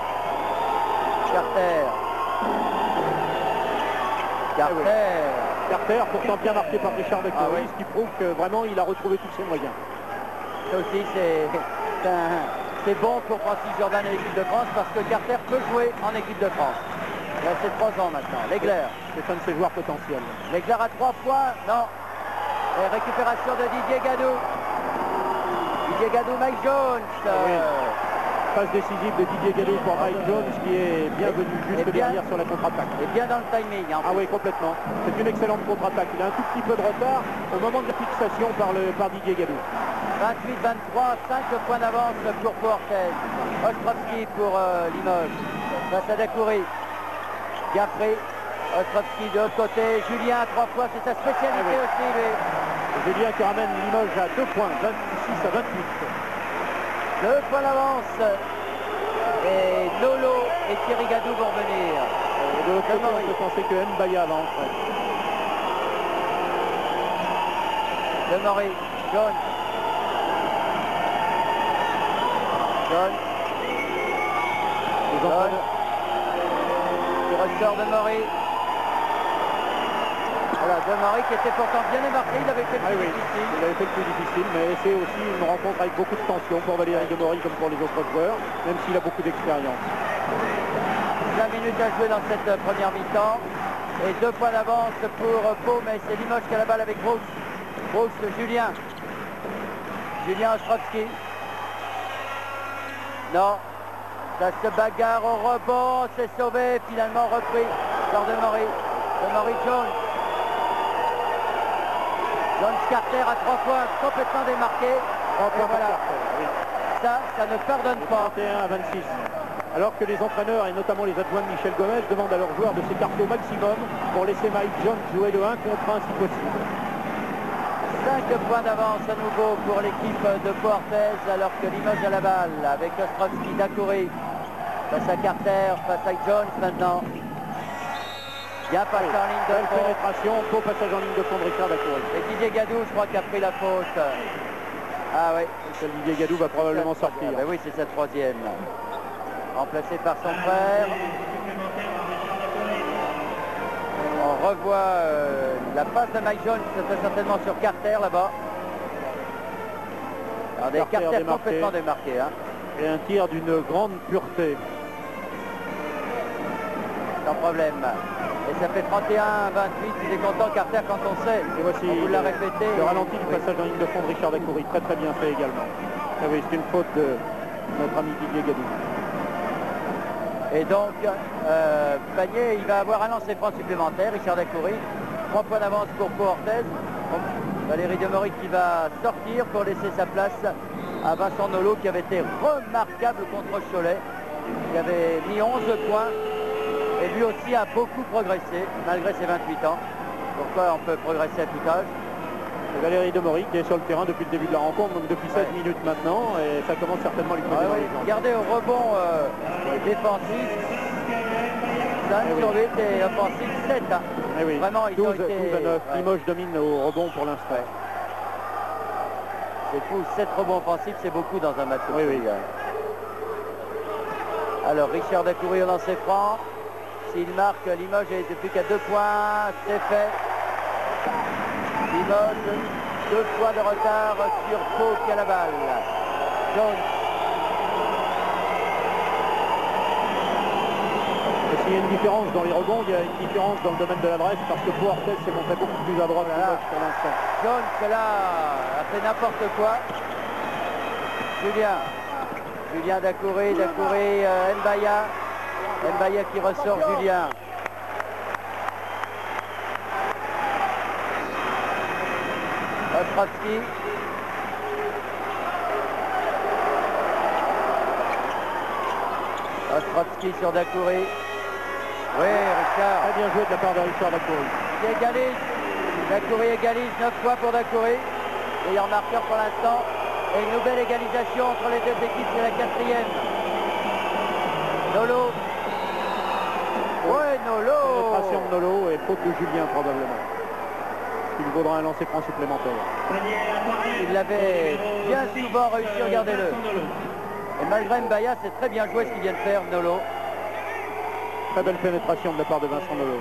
Carter, pourtant bien marqué par Richard Dacoury, ce qui prouve que vraiment il a retrouvé tous ses moyens. Ça aussi c'est bon pour Francis Jordan et l'équipe de France parce que Carter peut jouer en équipe de France. Il a ses 3 ans maintenant. Legler. C'est un de ses joueurs potentiels. Legler à 3 points. Non. Et récupération de Didier Gadou. Mike Jones. Passe décisive de Didier Gadou pour Mike Jones qui est bienvenu juste derrière sur la contre-attaque. Et bien dans le timing. Hein, oui, complètement. C'est une excellente contre-attaque. Il a un tout petit peu de retard au moment de la fixation par Didier Gadou. 28-23, 5 points d'avance pour Portez. Ostrovsky pour Limoges. Face à Dacoury. Bien pris. Ostrovski de l'autre côté, Julien 3 fois, c'est sa spécialité aussi. Mais... Julien qui ramène Limoges à 2 points, 26 à 28. 2 points d'avance. Et Nolo et Thierry Gadou vont venir. Et de l'autre côté, on peut penser que Mbaya va entrer. Demery, Jones. Jones. Qui ressort Demery. Voilà, Demery qui était pourtant bien démarqué, il avait fait le plus difficile. Il avait fait le plus difficile, mais c'est aussi une rencontre avec beaucoup de tension pour Valérie Demery comme pour les autres joueurs, même s'il a beaucoup d'expérience. 20 minutes à jouer dans cette première mi-temps. Et 2 points d'avance pour Pau, mais c'est Limoges qui a la balle avec Brooks. Brooks, Julien. Julien Ostrovski. Non. Ça se bagarre au rebond, c'est sauvé, finalement repris par Demery. Demery Jones. Jones Carter à 3 points, complètement démarqué. Et voilà. Ça ne pardonne pas. 31 à 26. Alors que les entraîneurs et notamment les adjoints de Michel Gomez demandent à leurs joueurs de s'écarter au maximum pour laisser Mike Jones jouer le 1 contre 1 si possible. 5 points d'avance à nouveau pour l'équipe de Pau-Orthez alors que Limoges a la balle avec Ostrovski, Dacoury face à Carter, face à Jones maintenant. Bien passé en ligne de fond. Pénétration, beau passage en ligne de fond de Richard Dacoury. Et Didier Gadou, je crois, qui a pris la faute. Ah oui. Didier Gadou va probablement sortir. Ben oui, c'est sa 3e. Remplacé par son frère. On revoit la passe de Mike Jones, c'était certainement sur Carter là-bas. Carter complètement démarqué. Hein. Et un tir d'une grande pureté. Sans problème. Et ça fait 31-28, il est content Carter quand on sait. Et voici on vous l'a répété. Le ralenti du passage en ligne de fond de Richard Dacoury, très très bien fait également. Et oui, c'est une faute de notre ami Didier Gadou. Et donc, Panier, il va avoir un lancer franc supplémentaire, Richard Dacoury. 3 points d'avance pour Pau-Orthez. Valérie Demery qui va sortir pour laisser sa place à Vincent Nolo qui avait été remarquable contre Cholet. Il avait mis 11 points et lui aussi a beaucoup progressé malgré ses 28 ans. Pourquoi on peut progresser à tout âge? Et Valérie Demery qui est sur le terrain depuis le début de la rencontre, donc depuis 16 minutes maintenant, et ça commence certainement à lui poser dans les jambes. Regardez au rebond défensif, 5 sur 8 et offensif 7. Hein. Eh oui. Vraiment, 12 à 9. Limoges domine au rebond pour l'instant. C'est fou, 7 rebonds offensifs, c'est beaucoup dans un match. Oui, oui. Alors Richard Dacoury au lancer franc. S'il marque, Limoges est depuis qu'à 2 points, c'est fait. Limoges, 2 points de retard sur Pau qui a la balle. Jones. Et s'il y a une différence dans les rebonds, il y a une différence dans le domaine de l'adresse parce que Pau-Orthez s'est montré beaucoup plus à droite pour l'instant. Jones là a fait n'importe quoi. Julien Dacoury, Mbaya. Mbaya qui ressort Julien. Ostrovski. Ostrovski sur Dacoury. Oui, Richard. Très bien joué de la part de Richard Dacoury. Il égalise. Dacoury égalise 9 fois pour Dacoury. Meilleur marqueur pour l'instant. Et une nouvelle égalisation entre les deux équipes, c'est la 4e. Nolo. Ouais, Nolo. Pénétration de Nolo et faute de Julien probablement. Il vaudra un lancer franc supplémentaire. Il l'avait bien souvent réussi, regardez-le. Et malgré Mbaya, c'est très bien joué ce qu'il vient de faire, Nolo. Très belle pénétration de la part de Vincent Nolo.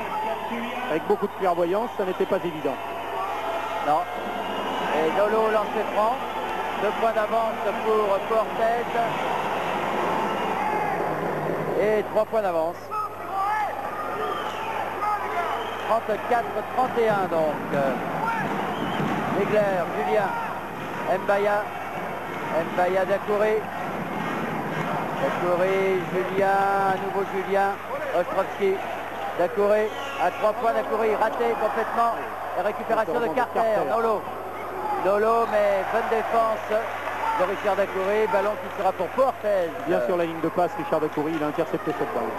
Avec beaucoup de clairvoyance, ça n'était pas évident. Non. Et Nolo lancer franc. 2 points d'avance pour Pau-Orthez. Et 3 points d'avance. 34-31 donc. Legler, Julien, Mbaya, Dacoury, Julien, à nouveau Julien, Ostrovski, Dacoury, à 3 points, Dacoury raté complètement, la récupération de Carter, Nolo, mais bonne défense de Richard Dacoury, ballon qui sera pour Pau-Orthez. Bien sur la ligne de passe, Richard Dacoury, il a intercepté cette balle.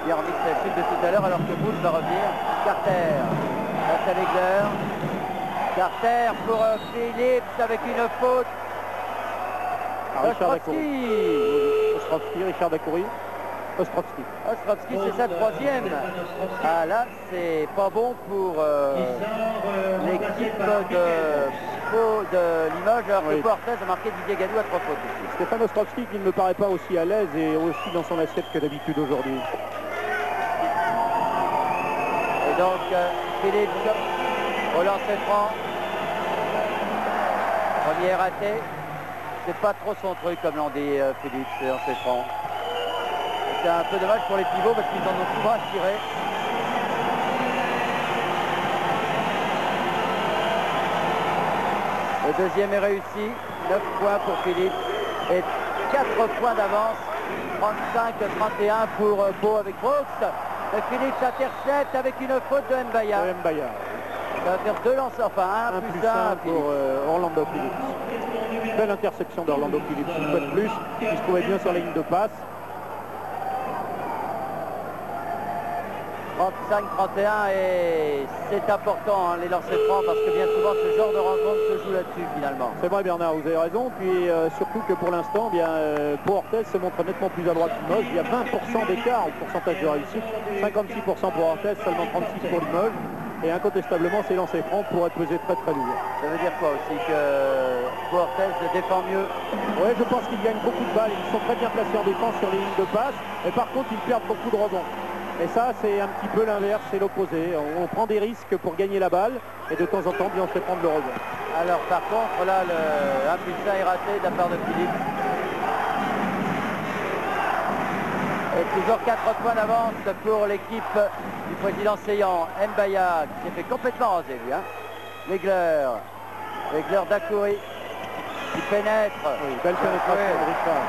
qui a remis sa chute de tout à l'heure alors que Bouche va revenir. Carter face à Legler. Carter pour Phillips avec une faute. Richard Dacoury. Ostrovski, c'est sa troisième. Ah là, c'est pas bon pour l'équipe de Limoges, alors que Portez a marqué Didier Gadou à 3 fautes. Stéphane Ostrovski qui ne me paraît pas aussi à l'aise et aussi dans son assiette que d'habitude aujourd'hui. Et donc, Philippe au lancer franc. Premier raté. C'est pas trop son truc, comme l'on dit Philippe, c'est lancer franc. C'est un peu dommage pour les pivots parce qu'ils en ont souvent attiré. Le deuxième est réussi, 9 points pour Philippe et 4 points d'avance, 35-31 pour Pau avec Brooks. Et Philippe intercepte avec une faute de Mbaya. Ça va faire 2 lancers, enfin 1 plus 1 pour Orlando Phillips. Belle interception d'Orlando Phillips, une fois de plus, il se trouvait bien sur la ligne de passe. 35-31 et c'est important les lancers francs parce que bien souvent ce genre de rencontre se joue là-dessus finalement. C'est vrai Bernard, vous avez raison. Puis surtout que pour l'instant, Pau Orthez se montre nettement plus à droite que Limoges. Il y a 20% d'écart au pourcentage de réussite. 56% pour Orthez, seulement 36% pour Limoges. Et incontestablement, ces lancers francs pourraient peser très très lourd. Ça veut dire quoi aussi que Pau Orthez défend mieux? Oui, je pense qu'ils gagnent beaucoup de balles. Ils sont très bien placés en défense sur les lignes de passe. Et par contre, ils perdent beaucoup de rebonds. Et ça, c'est un petit peu l'inverse, c'est l'opposé. On prend des risques pour gagner la balle et de temps en temps, bien, on se fait prendre le rebond. Alors, par contre, là, le 1 plus 1 est raté de la part de Philippe. Et toujours 4 points d'avance pour l'équipe du président Seillan. Mbaya, qui s'est fait complètement raser, lui. Legler Dacoury, qui pénètre. Oui, belle pénétration de Richard.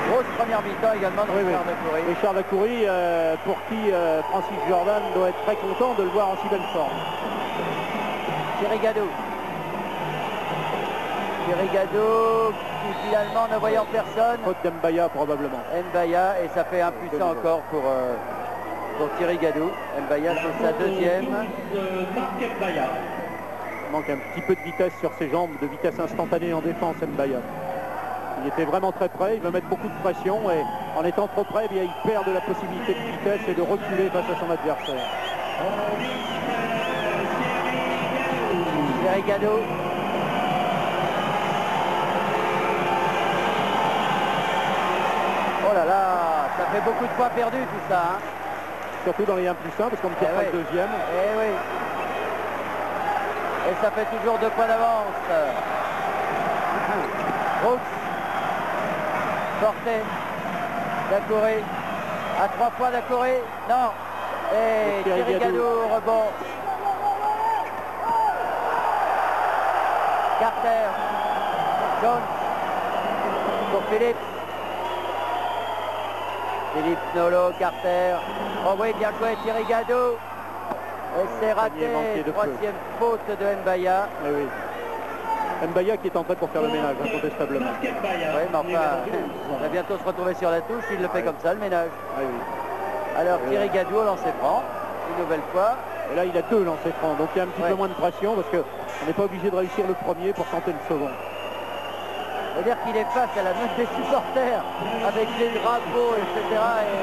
Grosse première mi-temps également de Richard Dacoury. Richard Dacoury, pour qui Francis Jordan doit être très content de le voir en si belle forme. Thierry Gadou qui finalement ne voyant personne. Faute d'Mbaya probablement. Mbaya et ça fait 1 plus 1 encore pour Thierry Gadou. Mbaya c'est sa deuxième. Il manque un petit peu de vitesse sur ses jambes, de vitesse instantanée en défense Mbaya. Il était vraiment très près, il veut mettre beaucoup de pression et en étant trop près, eh bien, il perd de la possibilité de vitesse et de reculer face à son adversaire. Thierry Gadou. Oh là là, ça fait beaucoup de points perdus tout ça. Hein. Surtout dans les 1 plus 1 parce qu'on ne perd pas le deuxième. Eh oui. Et ça fait toujours 2 points d'avance. Brooks. Porté, Dacoury, à 3 points Dacoury, non, et Thierry Gadou, rebond. Carter, Jones, pour Philippe. Philippe Nolo, Carter, oh oui, bien joué Thierry Gadou, et c'est raté, 3e faute de Mbaya. Eh oui. Mbaya qui est entré pour faire le ménage, incontestablement. Oui, mais enfin, on va bientôt se retrouver sur la touche, il le fait comme ça, le ménage. Ah, oui. Alors Thierry Gadou au lancer franc, une nouvelle fois. Et là, il a 2 lancers francs, donc il y a un petit peu moins de pression parce qu'on n'est pas obligé de réussir le premier pour tenter le second. C'est-à-dire qu'il est face à la note des supporters, avec les drapeaux, etc. Et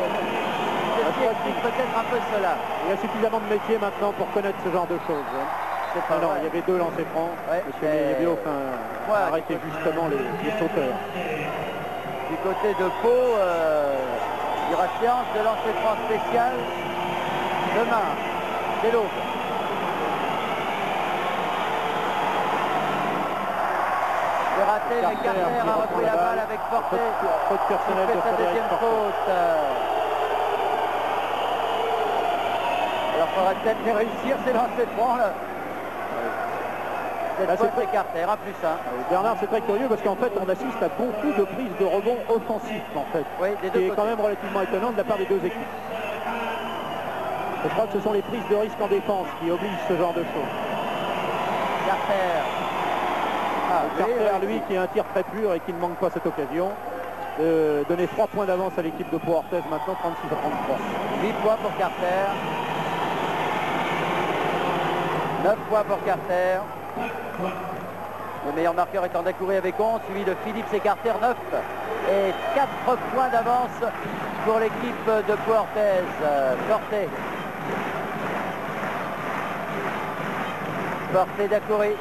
ceci explique peut-être un peu cela. Il y a suffisamment de métier maintenant pour connaître ce genre de choses. Hein. Ah non, il y avait 2 lancers francs. Monsieur Méliévio arrêtait justement les sauteurs. Du côté de Pau, il y aura séance de lancer franc spécial demain, c'est l'aube. C'est raté, mais Carter a repris la balle avec Porté. Faute personnelle de sa deuxième faute. Alors il faudra peut-être les réussir ces lancers francs là. Cette fois c'est Carter, 1 plus 1. Bernard, c'est très curieux parce qu'en fait on assiste à beaucoup de prises de rebond offensifs en fait. Oui, des deux côtés. Quand même relativement étonnant de la part des 2 équipes. Je crois que ce sont les prises de risque en défense qui obligent ce genre de choses. Carter. Carter, lui, qui a un tir très pur et qui ne manque pas cette occasion. de donner 3 points d'avance à l'équipe de Pau-Orthez maintenant, 36-33. 8 points pour Carter. 9 points pour Carter. Le meilleur marqueur étant Dacoury avec 11, suivi de Phillips et Carter 9. Et 4 points d'avance pour l'équipe de Pau-Orthez. Porté. Porté Dacoury.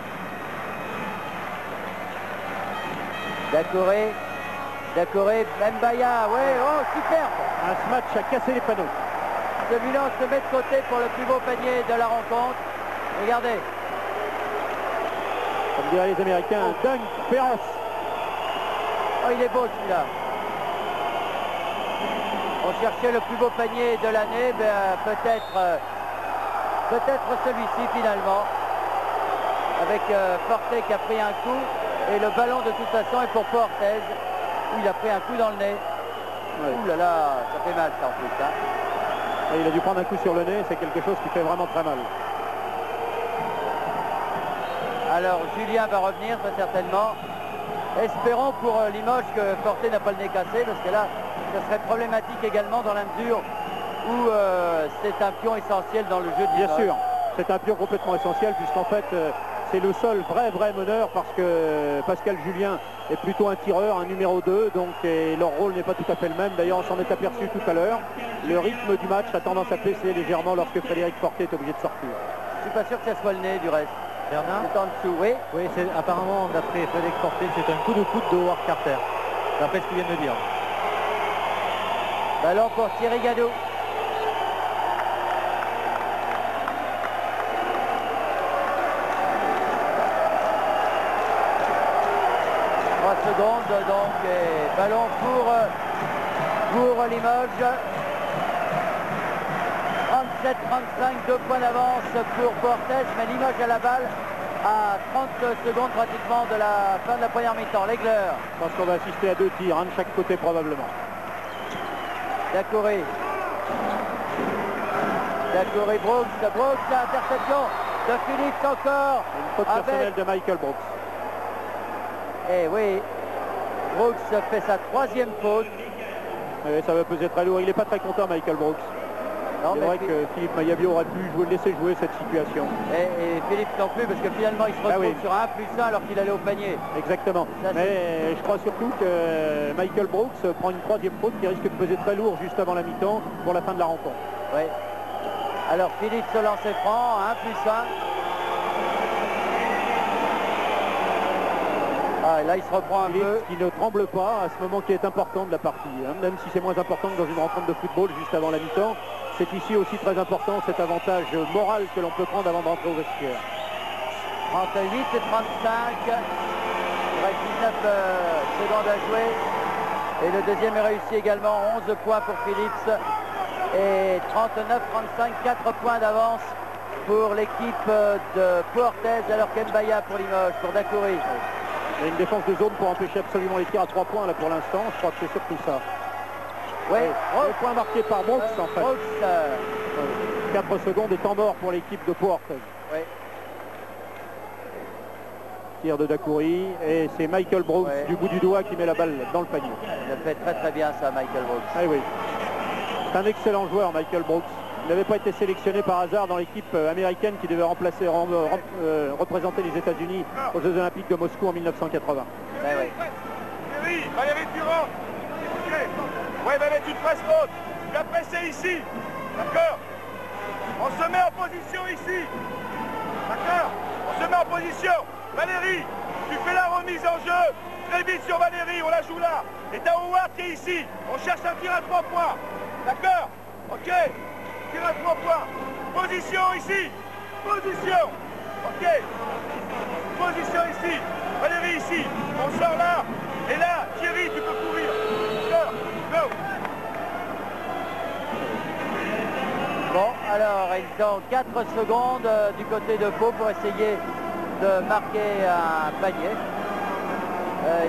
Dacoury, Mbaya, ouais, oh, superbe. Un match a cassé les panneaux. Celui-là, on se met de côté pour le plus beau panier de la rencontre. Regardez. Comme diraient les Américains, un dunk féroce. Oh, il est beau celui-là. On cherchait le plus beau panier de l'année, peut-être celui-ci finalement. Avec Forte qui a pris un coup. Et le ballon de toute façon est pour Pau-Orthez, où il a pris un coup dans le nez. Ouais. Ouh là là, ça fait mal ça en plus. Hein. Et il a dû prendre un coup sur le nez, c'est quelque chose qui fait vraiment très mal. Alors Julien va revenir très certainement. Espérons pour Limoges que Forte n'a pas le nez cassé, parce que là, ça serait problématique également dans la mesure où c'est un pion essentiel dans le jeu de Limoges. Bien sûr, c'est un pion complètement essentiel, puisqu'en fait, c'est le seul vrai meneur, parce que Pascal Julien est plutôt un tireur, un numéro 2, donc leur rôle n'est pas tout à fait le même. D'ailleurs, on s'en est aperçu tout à l'heure. Le rythme du match a tendance à baisser légèrement lorsque Frédéric Forte est obligé de sortir. Je suis pas sûr que ça soit le nez du reste. Bernard? C'est en dessous, oui. Oui, apparemment, d'après Frédéric Forte, c'est un coup de coude de Howard Carter. D'après ce qu'il vient de me dire. Ballon pour Thierry Gadou. Secondes donc, et ballon pour Limoges. 37-35, 2 points d'avance pour Pau-Orthez, mais Limoges à la balle à 30 secondes pratiquement de la fin de la première mi-temps. Legler. Je pense qu'on va assister à 2 tirs, un de chaque côté probablement. Dacoury, Brooks, interception de Phillips encore. Une faute personnelle de Michael Brooks. Eh oui, Brooks fait sa 3e faute. Et ça va peser très lourd. Il n'est pas très content, Michael Brooks. C'est vrai que Philippe Mayabio aurait pu laisser jouer cette situation. Et Philippe non plus, parce que finalement il se retrouve sur un 1+1 alors qu'il allait au panier. Exactement. Mais je crois surtout que Michael Brooks prend une 3e faute qui risque de peser très lourd juste avant la mi-temps pour la fin de la rencontre. Oui. Alors Philippe se lance et prend un 1+1. Ah, et là il se reprend un peu. Qui ne tremble pas à ce moment qui est important de la partie, hein. Même si c'est moins important que dans une rencontre de football juste avant la mi-temps, c'est ici aussi très important cet avantage moral que l'on peut prendre avant de rentrer au vestiaire. 38 et 35, il reste 19 secondes à jouer. Et le deuxième est réussi également, 11 points pour Phillips. Et 39-35, 4 points d'avance pour l'équipe de Pau-Orthez, alors qu'Mbaya pour Limoges, pour Dacoury. Il y a une défense de zone pour empêcher absolument les tirs à 3 points là pour l'instant. Je crois que c'est surtout ça. Oui, le point marqué par Brooks en fait. Brooks, 4 secondes et temps mort pour l'équipe de Pau-Orthez. Oui. Tir de Dacoury et c'est Michael Brooks du bout du doigt qui met la balle dans le panier. Il a fait très bien ça, Michael Brooks. Ah oui. C'est un excellent joueur, Michael Brooks. Il n'avait pas été sélectionné par hasard dans l'équipe américaine qui devait représenter les États-Unis aux Jeux Olympiques de Moscou en 1980. Oui. Valérie Durand, ouais, Valérie, tu te fasses faute. Tu as pressé ici. D'accord? On se met en position ici. D'accord? On se met en position. Valérie, tu fais la remise en jeu. Très vite sur Valérie, on la joue là. Et t'as Howard qui est ici. On cherche un tir à 3 points. D'accord? Ok. Tir à 3 points. Position ici. Position. Ok. Position ici. Valérie ici. On sort là. Et là, Thierry, tu peux courir. Sors. Go. Bon, alors ils ont 4 secondes du côté de Pau pour essayer de marquer un panier.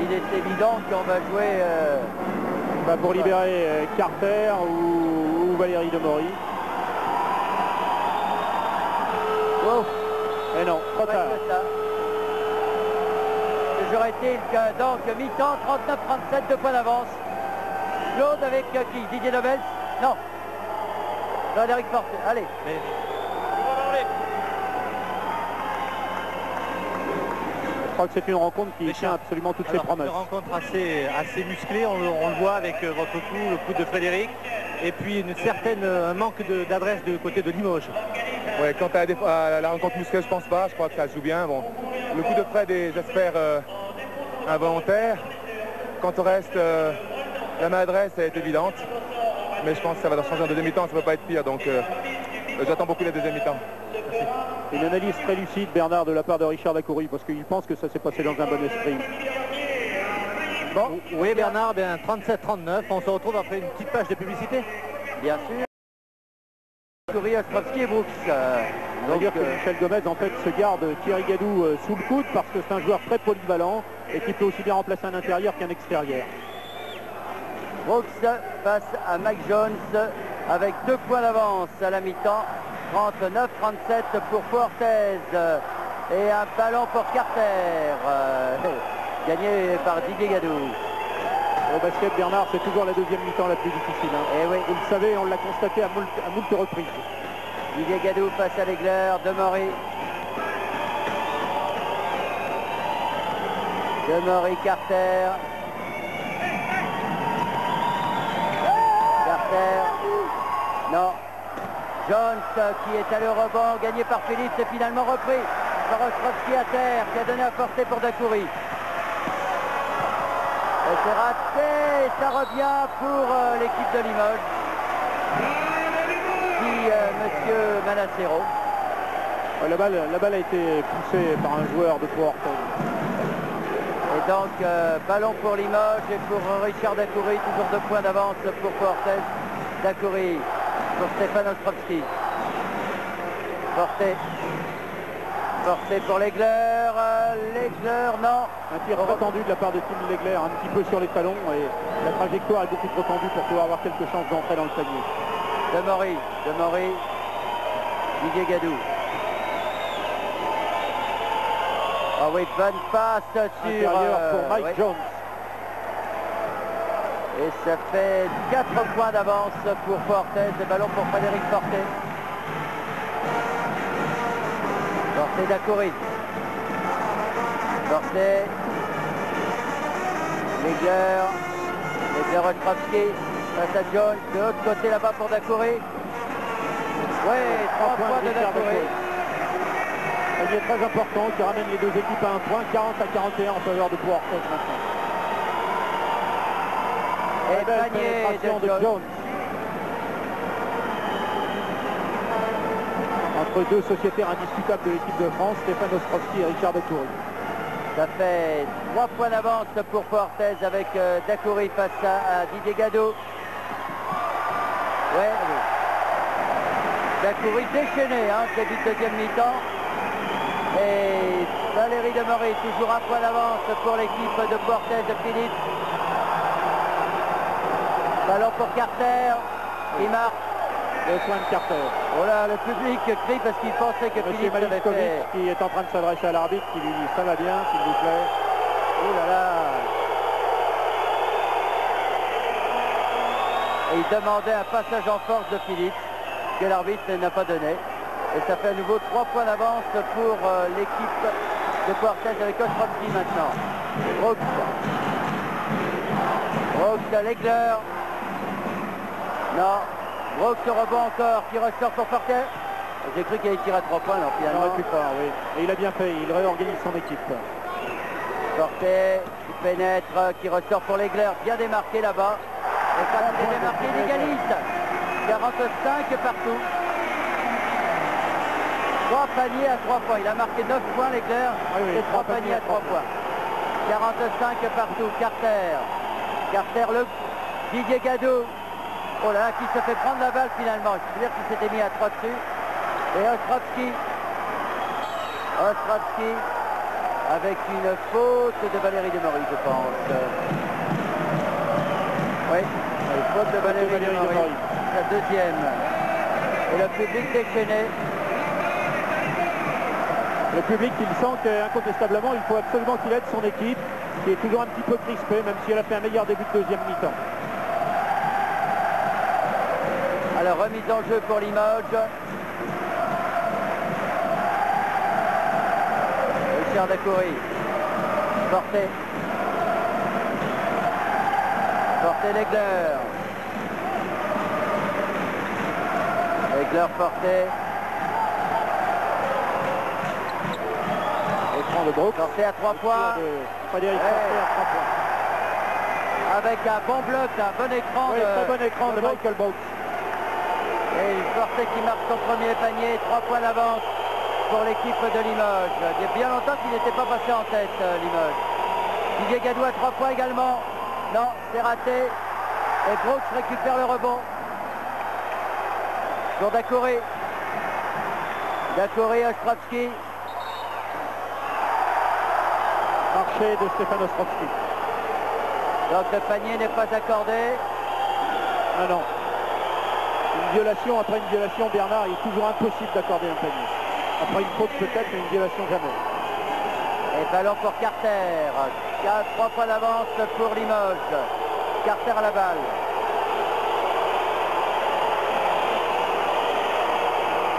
Il est évident qu'on va jouer... pour libérer Carter ou Valérie Demory. Oh. Et non, trop tard. Toujours est-il que donc mi-temps, 39-37, 2 points d'avance Claude avec qui? Didier Dobels? Non. Frédéric Fortet. Allez. Je crois que c'est une rencontre qui tient absolument toutes ses promesses. Une rencontre assez musclée, on le voit avec votre coup, le coup de Frédéric, et puis un manque d'adresse du côté de Limoges. Ouais, quant à la rencontre musclée, je pense pas, je crois que ça joue bien. Bon, le coup de Fred est, j'espère, involontaire. Quant au reste, la maladresse est évidente, mais je pense que ça va changer en deuxième mi-temps, ça ne peut pas être pire, donc j'attends beaucoup la deuxième mi-temps. Une analyse très lucide, Bernard, de la part de Richard Dacoury, parce qu'il pense que ça s'est passé dans un bon esprit. Bon, oui Bernard, bien 37-39, on se retrouve après une petite page de publicité. Bien sûr. Dacoury, Ostrovski et Brooks. On va dire que Michel Gomez, en fait, se garde Thierry Gadou sous le coude, parce que c'est un joueur très polyvalent et qui peut aussi bien remplacer un intérieur qu'un extérieur. Brooks face à Mike Jones avec 2 points d'avance à la mi-temps. 39-37 pour Fortez et un ballon pour Carter gagné par Didier Gadou. Au basket, Bernard, c'est toujours la deuxième mi-temps la plus difficile. Et oui. Vous le savez, on l'a constaté à moult reprises. Didier Gadou face à Legler, Demory. Demory, Carter. Carter. Non. Jones qui est allé au rebond, gagné par Phillips et finalement repris par Ostrovski à terre, qui a donné à Fortet pour Dacoury. Et c'est raté, et ça revient pour l'équipe de Limoges. Qui, monsieur Manassero. La balle a été poussée par un joueur de Port-Orton. Et donc, ballon pour Limoges et pour Richard Dacoury, toujours 2 points d'avance pour Fortet. Dacoury pour Stéphane Ostrovski. Fortet pour Legler. Legler, non. Un tir très tendu de la part de Tim Legler, un petit peu sur les talons, et la trajectoire est beaucoup trop tendue pour pouvoir avoir quelques chances d'entrer dans le panier. Demory. Didier Gadou. Ah oui, bonne passe sur... Intérieur pour Mike Jones. Et ça fait 4 points d'avance pour Fortet. Le ballon pour Frédéric Fortet. Fortet Dacoury. Fortet. Legler Ostrovski. Face à Jones. De l'autre côté là-bas pour Dacoury. Oui, 3 points de Dacoury. Il est très important qui ramène les deux équipes à un point. 40-41 en faveur de Port-Orton maintenant. Et panier de Jones. Entre deux sociétaires indiscutables de l'équipe de France, Stéphane Ostrovski et Richard Dacoury. Ça fait 3 points d'avance pour Fortez avec Dacoury face à Didier Gadou. Ouais. Dacoury déchaîné, début de deuxième mi-temps. Et Valérie Demory, toujours 1 point d'avance pour l'équipe de Fortez de Philippe. Ballon pour Carter, il marque. Le soin de Carter. Voilà, le public crie parce qu'il pensait que Philippe avait fait... qui est en train de s'adresser à l'arbitre, qui lui dit ça va bien, s'il vous plaît. Oh là là. Et il demandait un passage en force de Philippe, que l'arbitre n'a pas donné. Et ça fait à nouveau 3 points d'avance pour l'équipe de Fortez avec Ostrovski maintenant. Brooks, Legler. Non. Brooks au rebond encore, qui ressort pour Fortet. J'ai cru qu'il allait tirer à 3 points, alors Il finalement. aurait pu pas, oui. Et il a bien fait, il réorganise son équipe. Fortet, qui pénètre, qui ressort pour Legler, bien démarqué là-bas. Et quand il est démarqué, il égalise. 45 partout. 3 paniers à 3 points. Il a marqué 9 points, Legler, et 3 paniers à 3 points. 45 partout, Carter, le Didier Gadou. Oh là là, qui se fait prendre la balle finalement. Je veux dire qu'il s'était mis à 3 dessus. Et Ostrovski avec une faute de Valérie Demory, je pense. Oui, faute de Valérie Demory. La deuxième. Et le public déchaîné. Le public, il sent qu'incontestablement, il faut absolument qu'il aide son équipe, qui est toujours un petit peu crispée, même si elle a fait un meilleur début de deuxième mi-temps. Alors remise en jeu pour Limoges. Richard Dacoury. Forté. Forté Legler. Legler Forté. Écran de Brooks. Forté à 3 points. Frédéric Forté à 3 points. Avec un bon bloc, un bon écran Oui, très bon écran de Michael Brooks. Et Forté qui marque son premier panier, 3 points d'avance pour l'équipe de Limoges. Il y a bien longtemps qu'il n'était pas passé en tête, Limoges. Didier Gadou à 3 points également. Non, c'est raté. Et Brooks récupère le rebond. Pour Dacoury. Dacoury, Ostrovski. Marché de Stéphane Ostrovski. Donc le panier n'est pas accordé. Ah non. Une violation, après une violation, Bernard, il est toujours impossible d'accorder un panier. Après une faute peut-être, mais une violation jamais. Et ballon pour Carter. 3 points d'avance pour Limoges. Carter à la balle.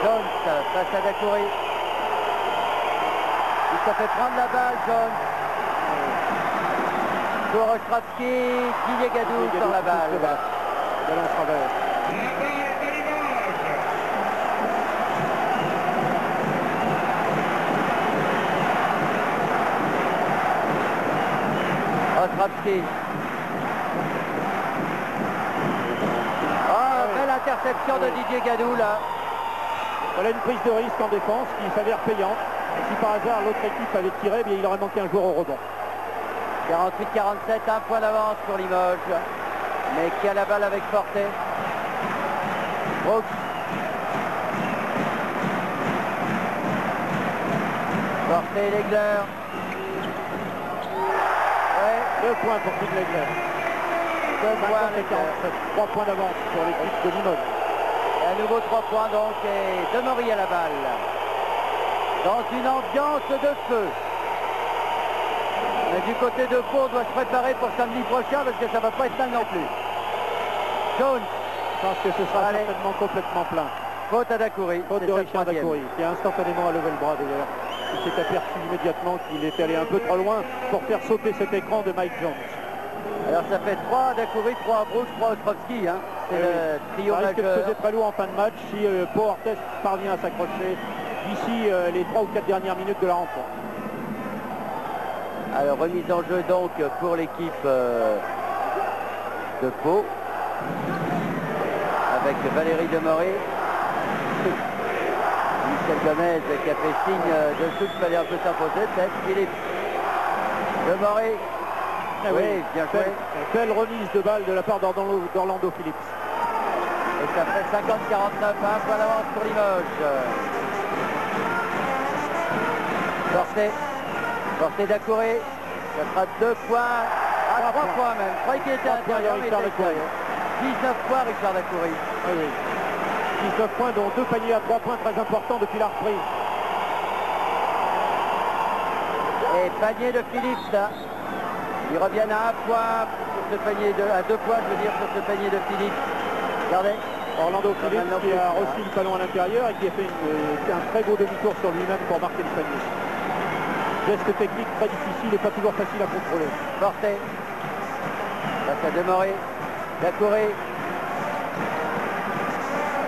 Jones face à Dacoury. Il se fait prendre la balle, Jones. Pour Ostrovski, Didier Gadou sur la balle. Ballon en travers. Ostrovski. Belle interception de Didier Gadou là. Voilà une prise de risque en défense qui s'avère payante. Et si par hasard l'autre équipe avait tiré, bien, il aurait manqué un joueur au rebond. 48-47, un point d'avance pour Limoges. Mais qui a la balle avec Forté. Brooks. Forté, Legler. Ouais. 2 points pour Phil Legler. 2 points, Legler. 3 points d'avance pour l'équipe de Limoges. Et à nouveau 3 points donc, et Demery à la balle. Dans une ambiance de feu. Mais du côté de Pau, on doit se préparer pour samedi prochain parce que ça ne va pas être mal non plus. Jones. Je pense que ce sera certainement complètement plein. Faute à Dacoury. Faute de Richard Dacoury, qui a instantanément levé le bras d'ailleurs. Il s'est aperçu immédiatement qu'il était allé un peu trop loin pour faire sauter cet écran de Mike Jones. Alors ça fait 3 Dacoury, 3 Brooks, 3 Ostrovski. Hein. C'est le trio ça risque de majeur. peser très lourd en fin de match si Pau Orthez parvient à s'accrocher d'ici les 3 ou 4 dernières minutes de la rencontre. Alors remise en jeu donc pour l'équipe de Pau. Avec Valérie Demery. Michel Gomez qui a fait signe dessous qu'il fallait un peu s'imposer. Peut-être Philippe. Demery. Ah oui, bien joué. Belle remise de balle de la part d'Orlando Phillips. Et ça fait 50-49, un point d'avance pour Limoges. Forté Dacoury. Ça fera 2 points. Ah, 3 points même. Je croyais qu'il était à l'intérieur, mais il était extérieur. 19 points, Richard Dacoury. Oui, oui. 19 points, dont 2 paniers à 3 points très importants depuis la reprise. Et panier de Phillips, là. Ils reviennent à 1 point sur ce panier à 2 points, je veux dire, sur ce panier de Phillips. Regardez. Orlando Phillips qui a reçu le ballon à l'intérieur et qui a fait un très beau demi-tour sur lui-même pour marquer le panier. Geste technique très difficile et pas toujours facile à contrôler. Forté. Face à Demery. Dacoury.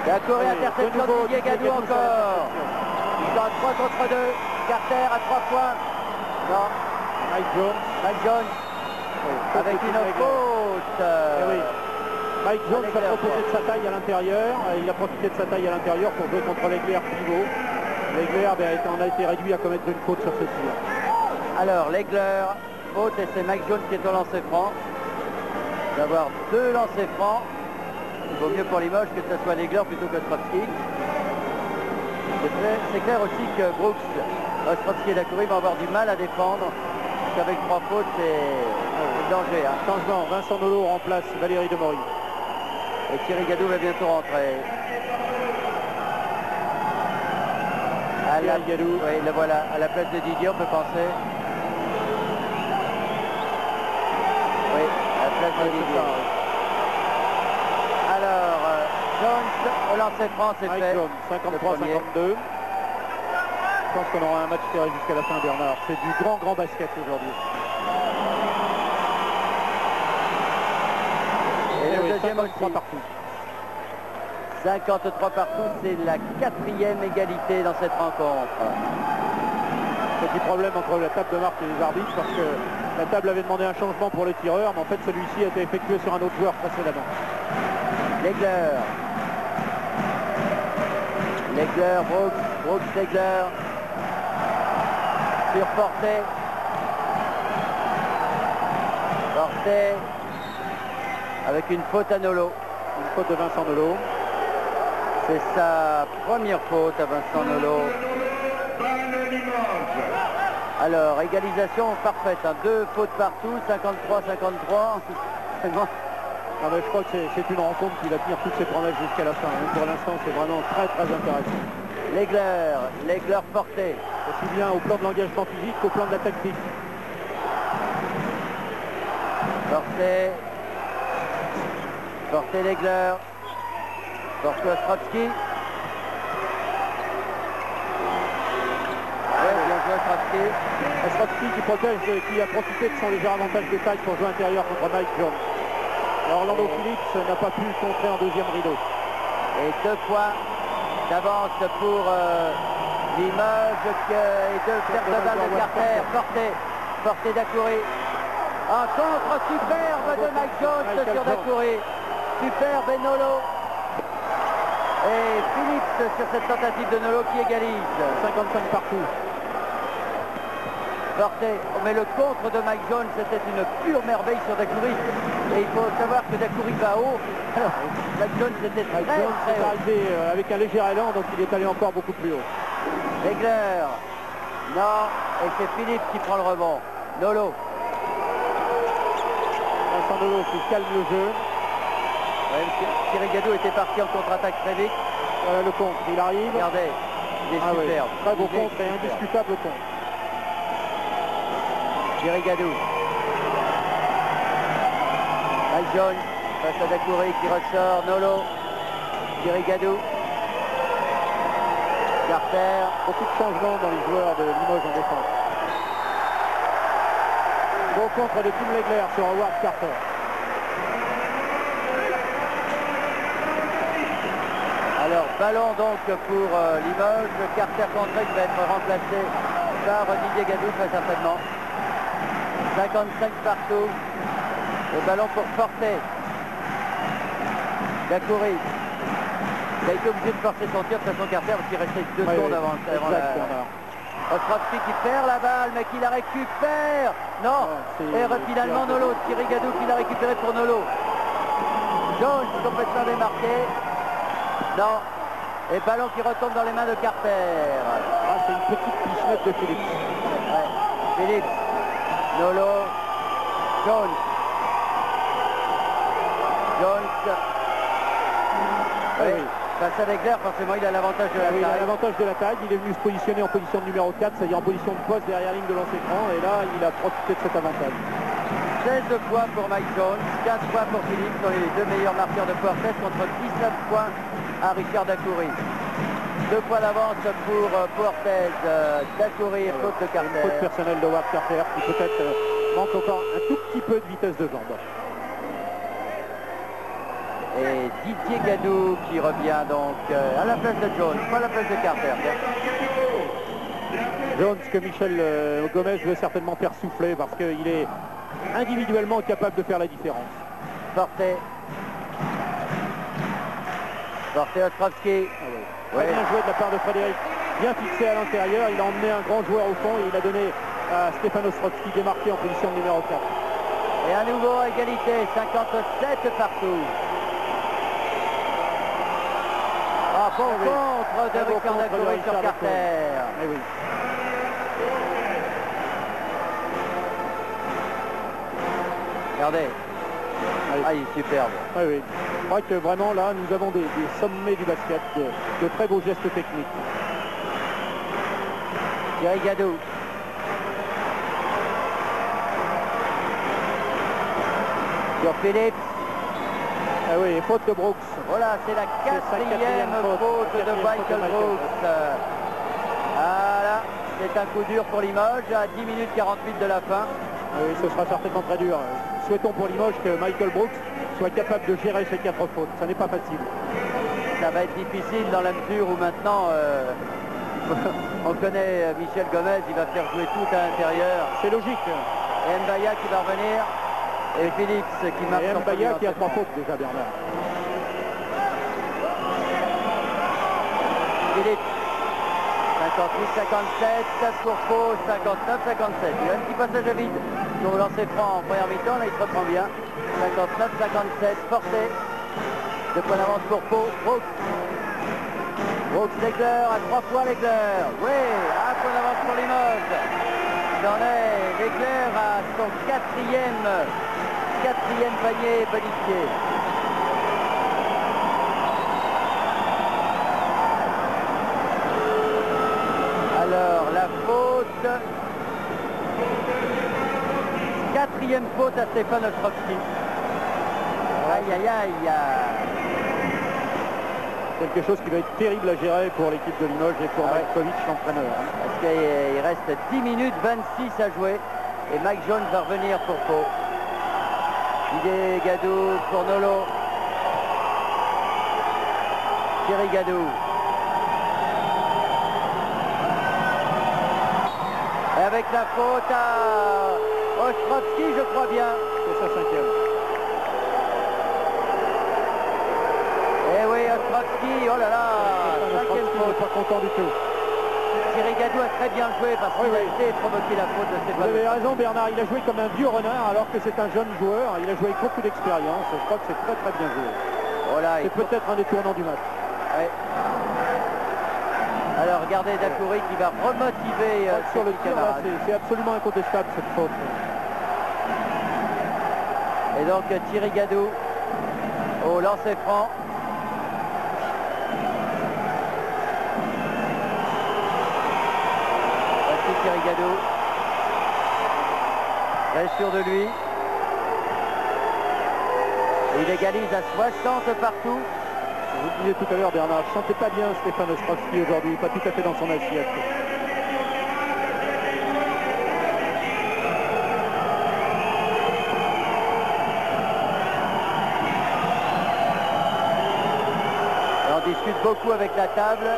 Dacoury, interception de Didier Gadou encore. Ils sont à 3 contre 2. Carter à 3 points. Non. Mike Jones. Mike Jones. Avec une faute. Oui. Mike Jones a proposé de sa taille à l'intérieur. Il a profité de sa taille à l'intérieur pour jouer contre Legler pivot. Legler en a été réduit à commettre une faute sur ce tir. Alors Legler, faute, et c'est Mike Jones qui est au lancer franc. D'avoir 2 lancers francs. Il vaut mieux pour Limoges que ce soit Legler plutôt que Ostrovski. C'est clair aussi que Brooks, Ostrovski et Dacoury vont avoir du mal à défendre. Parce qu'avec 3 fautes, c'est danger. Hein. Changement, Vincent Nolot remplace Valérie Demery. Et Thierry Gadou va bientôt rentrer. Gadou. Oui, le voilà. À la place de Didier, on peut penser. Oui, à la place de Didier. Alors, Jones lancer franc, c'est Mike fait. Jones, 53-52. Je pense qu'on aura un match serré jusqu'à la fin, Bernard. C'est du grand basket aujourd'hui. Et le deuxième 53 aussi. partout. 53 partout, c'est la 4e égalité dans cette rencontre. Petit problème entre la table de marque et les arbitres parce que la table avait demandé un changement pour le tireur, mais en fait celui-ci a été effectué sur un autre joueur précédemment. Legler, Brooks, Legler. Sur Forte. Avec une faute à Nolo. Une faute de Vincent Nolo. C'est sa première faute à Vincent Nolo. Alors, égalisation parfaite. Hein. 2 fautes partout, 53-53. Ah mais je crois que c'est une rencontre qui va tenir toutes ses promesses jusqu'à la fin. Pour l'instant, c'est vraiment très intéressant. Legler Forte. Aussi bien au plan de l'engagement physique qu'au plan de la tactique. Forte Legler. Forte Ostrowski. Ouais, bien joué Ostrowski. Ostrowski qui protège, qui a profité de son léger avantage de taille pour jouer intérieur contre Mike Jones. Alors Orlando Phillips n'a pas pu contrer en deuxième rideau. Et 2 points d'avance pour Limoges et 2 pertes de balle de Carter. Forte Dacoury. Un contre superbe de Mike Jones sur Dacoury. Superbe et Nolo. Et Phillips sur cette tentative de Nolo qui égalise. 55 partout. Forte, mais le contre de Mike Jones, c'était une pure merveille sur Dacoury. Et il faut savoir que Dacoury va haut. Alors, Mike Jones était très haut. Arrivé avec un léger élan, donc il est allé encore beaucoup plus haut. Legler. Non, et c'est Philippe qui prend le rebond. Nolo. Vincent Nolo qui calme le jeu. Ouais, Thierry Gadou était parti en contre-attaque très vite. Voilà le contre, il arrive. Regardez, il est superbe. Très beau contre et indiscutable contre. Thierry Gadou. Mike Jones face à Dacoury qui ressort. Nolo. Thierry Gadou. Carter. Beaucoup de changements dans les joueurs de Limoges en défense. Beau contre de Tim Legler sur Howard Carter. Alors, ballon donc pour Limoges. Carter contré qui va être remplacé par Didier Gadou très certainement. 55 partout. Le ballon pour Forte. Dacoury. Il a été obligé de forcer son tir de façon Carter parce qu'il restait 2 secondes avant la... Ostrowski qui perd la balle mais qui la récupère. Non, et finalement Nolo, Thierry Gadou qui l'a récupéré pour Nolo. Jones complètement démarqué. Non, et ballon qui retombe dans les mains de Carter. Ah, c'est une petite pichenette de Phillips. Ouais. Phillips, Nolo, Jones. Oui. Face à Legler, forcément, il a l'avantage de la taille. Il a l'avantage de la taille. Il est venu se positionner en position de numéro 4, c'est-à-dire en position de poste derrière la ligne de lancer franc. Et là, il a profité de cet avantage. 16 points pour Mike Jones, 15 points pour Philippe, sont les 2 meilleurs marqueurs de Fortes contre 19 points à Richard Dacoury. 2 points d'avance pour Fortes, Dacoury et faute de Carter. Faute personnelle de Howard Carter qui peut-être manque encore un tout petit peu de vitesse de jambe. Et Didier Gadou qui revient donc à la place de Jones, pas à la place de Carter. Jones que Michel Gomez veut certainement faire souffler parce qu'il est individuellement capable de faire la différence. Forte Ostrowski. Très bien joué de la part de Frédéric. Bien fixé à l'intérieur. Il a emmené un grand joueur au fond et il a donné à Stéphane Ostrowski démarqué en position de numéro 4. Et à nouveau égalité, 57 partout. Ah, bon contre de Richard Dacoury sur Carter. Oui. Regardez. Ah, il est superbe. Oui. Je crois que vraiment là, nous avons des sommets du basket, de très beaux gestes techniques. Thierry Gadou. Sur Phillips. Ah oui, faute de Brooks. Voilà, c'est la quatrième faute de Michael Brooks. Voilà, c'est un coup dur pour Limoges à 10 minutes 48 de la fin. Oui, ce sera certainement très dur. Souhaitons pour Limoges que Michael Brooks soit capable de gérer ces 4 fautes. Ça n'est pas facile. Ça va être difficile dans la mesure où maintenant, on connaît Michel Gomez, il va faire jouer tout à l'intérieur. C'est logique. Et Mbaya qui va revenir. Et Phillips qui marque et son premier Mbaya qui a 3 lancement. fautes déjà, Bernard. Phillips, 58-57, pour Pau, 59-57. Il y a un petit passage à vide sur le lancer franc en première mi-temps, là il se reprend bien. 59-57, Forté. 2 points d'avance pour Pau. Brooks. Brooks, Legler, à 3 fois Legler. Oui, 1 point d'avance pour Limoges. Il en est Legler à son quatrième panier bonifié. Alors, la faute. 4e faute à Stéphane Ostrovski. Aïe, aïe, aïe. Quelque chose qui va être terrible à gérer pour l'équipe de Limoges et pour Mike Kovic, l'entraîneur. Parce qu'il reste 10 minutes 26 à jouer. Et Mike Jones va revenir pour Pau. Didier Gadou pour Nolo. Thierry Gadou. Et avec la faute à Ostrovski, je crois bien. C'est sa 5e. Eh oui, Ostrovski, oh là là, 5e faute. Pas content du tout. Thierry Gadou a très bien joué parce qu'il a été provoqué la faute de Vous Stéphane. avez raison, Bernard, il a joué comme un vieux renard alors que c'est un jeune joueur. Il a joué avec beaucoup d'expérience. Je crois que c'est très très bien joué. Voilà, C'est peut-être un des tournants du match. ouais. Alors regardez Dacoury qui va remotiver Sur le ses tir, là, camarades. c'est absolument incontestable cette faute. Et donc Thierry Gadou au lancer franc. Voici Thierry Gadou. Très sûr de lui. Et il égalise à 60 partout. Vous disiez tout à l'heure, Bernard, je ne sentais pas bien Stéphane Ostrovski aujourd'hui, pas tout à fait dans son assiette. Et on discute beaucoup avec la table.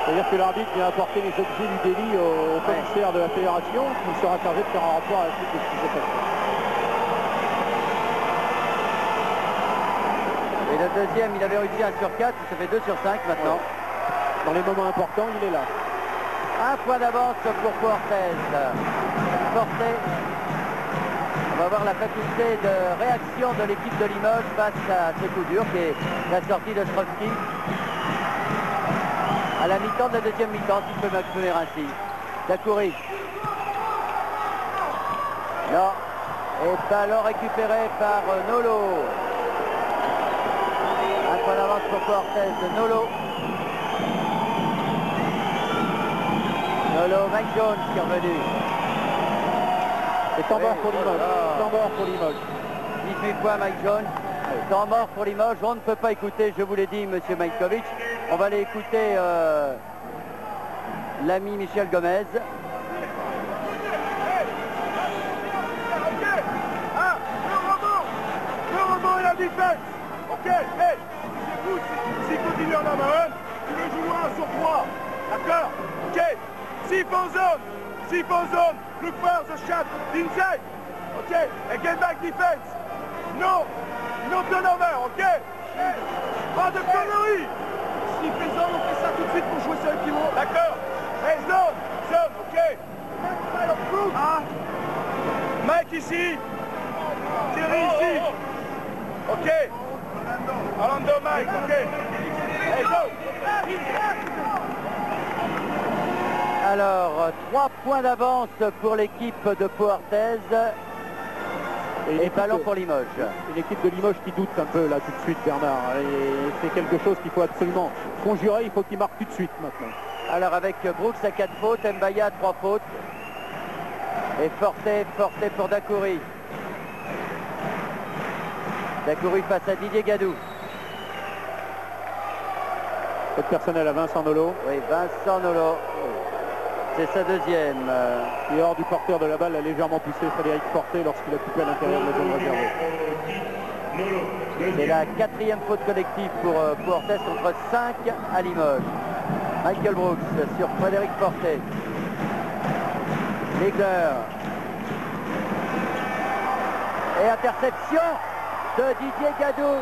C'est-à-dire que l'arbitre vient apporter les objets du délit au commissaire de la fédération, qui sera chargé de faire un rapport à la suite de ce qui s'est passé. Et le deuxième, il avait réussi 1 sur 4, ça fait 2 sur 5 maintenant. Ouais. Dans les moments importants, il est là. 1 point d'avance pour Portez. Portez. On va voir la faculté de réaction de l'équipe de Limoges face à ce coup dur qui est la sortie de Ostrovski. À la mi-temps de la deuxième mi-temps, si je peux m'exprimer ainsi. Dacoury. Non. Et ballon récupéré par Nolo. 1 point d'avance pour Portez de Nolo. Nolo, Mike Jones qui est revenu. Et temps mort pour Limoges. Temps mort pour Limoges. 18 points Mike Jones. Temps mort pour Limoges. On ne peut pas écouter, je vous l'ai dit, monsieur Majkovic. On va aller écouter l'ami Michel Gomez. Le rebond et la défense. Ok, hey, s'il continue en avant, tu veux jouer 1 sur 3. D'accord? Ok. S'il faut zone, look for the shot inside. Ok, and get back defense. No turnover, ok? Pas de conneries. S'il fait zone, on fait ça tout de suite pour jouer sur le pivot. D'accord. Hey, zone, ok. Ah. Mike ici. Thierry ici. Ok. Orlando Mike, ok. Hey, go. Alors, 3 points d'avance pour l'équipe de Portez. Et ballon pour Limoges. Une équipe de Limoges qui doute un peu là tout de suite, Bernard. Et c'est quelque chose qu'il faut absolument conjurer, il faut qu'il marque tout de suite maintenant. Alors avec Brooks à 4 fautes, Mbaya à 3 fautes. Et Forté pour Dacoury. Dacoury face à Didier Gadou. Faute personnelle à Vincent Nolo. Oui, Vincent Nolo. C'est sa deuxième. Et hors du porteur de la balle, a légèrement poussé Frédéric Forté lorsqu'il a coupé à l'intérieur de la zone réservée. C'est la quatrième faute collective pour Orthez contre 5 à Limoges. Michael Brooks sur Frédéric Forté. Legler. Et interception de Didier Gadou.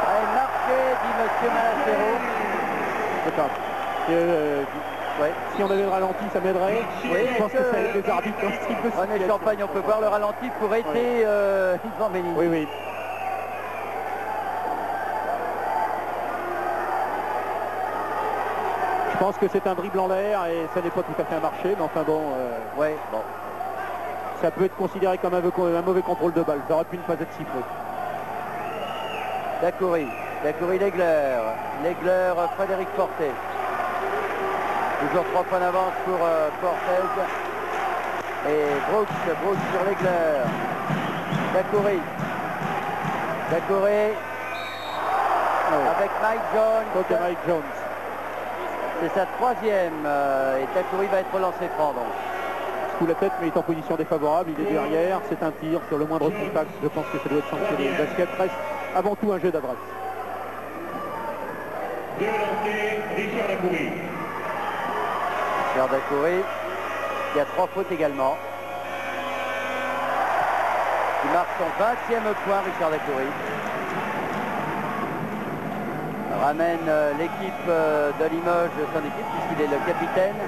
Et marqué, dit Monsieur Malacero. D'accord. Ouais. Si on avait le ralenti, ça m'aiderait. Oui, je pense que ça aide les arbitres dans ce type de René situation. Champagne, on peut voir le ralenti pour aider Yvan Bellini. Oui, oui. Je pense que c'est un dribble en l'air et ça n'est pas tout à fait un marché, mais enfin bon, Ouais, bon. ça peut être considéré comme un mauvais contrôle de balle. Ça aurait pu ne pas être sifflé. Dacoury, Legler, Frédéric Forté. Toujours 3 points d'avance pour Fortez. Et Brooks sur Legler. Dacoury. Avec Mike Jones. Donc Mike Jones. C'est sa troisième. Et Dacoury va être lancé franc donc. Sous la tête, mais il est en position défavorable. Il est derrière. C'est un tir sur le moindre contact. Je pense que ça doit être sanctionné. Le basket reste avant tout un jeu d'adresse. Richard Dacoury. Richard Dacoury, qui a 3 fautes également. Il marque son 20e point, Richard Dacoury. Ramène l'équipe de Limoges, son équipe, puisqu'il est le capitaine,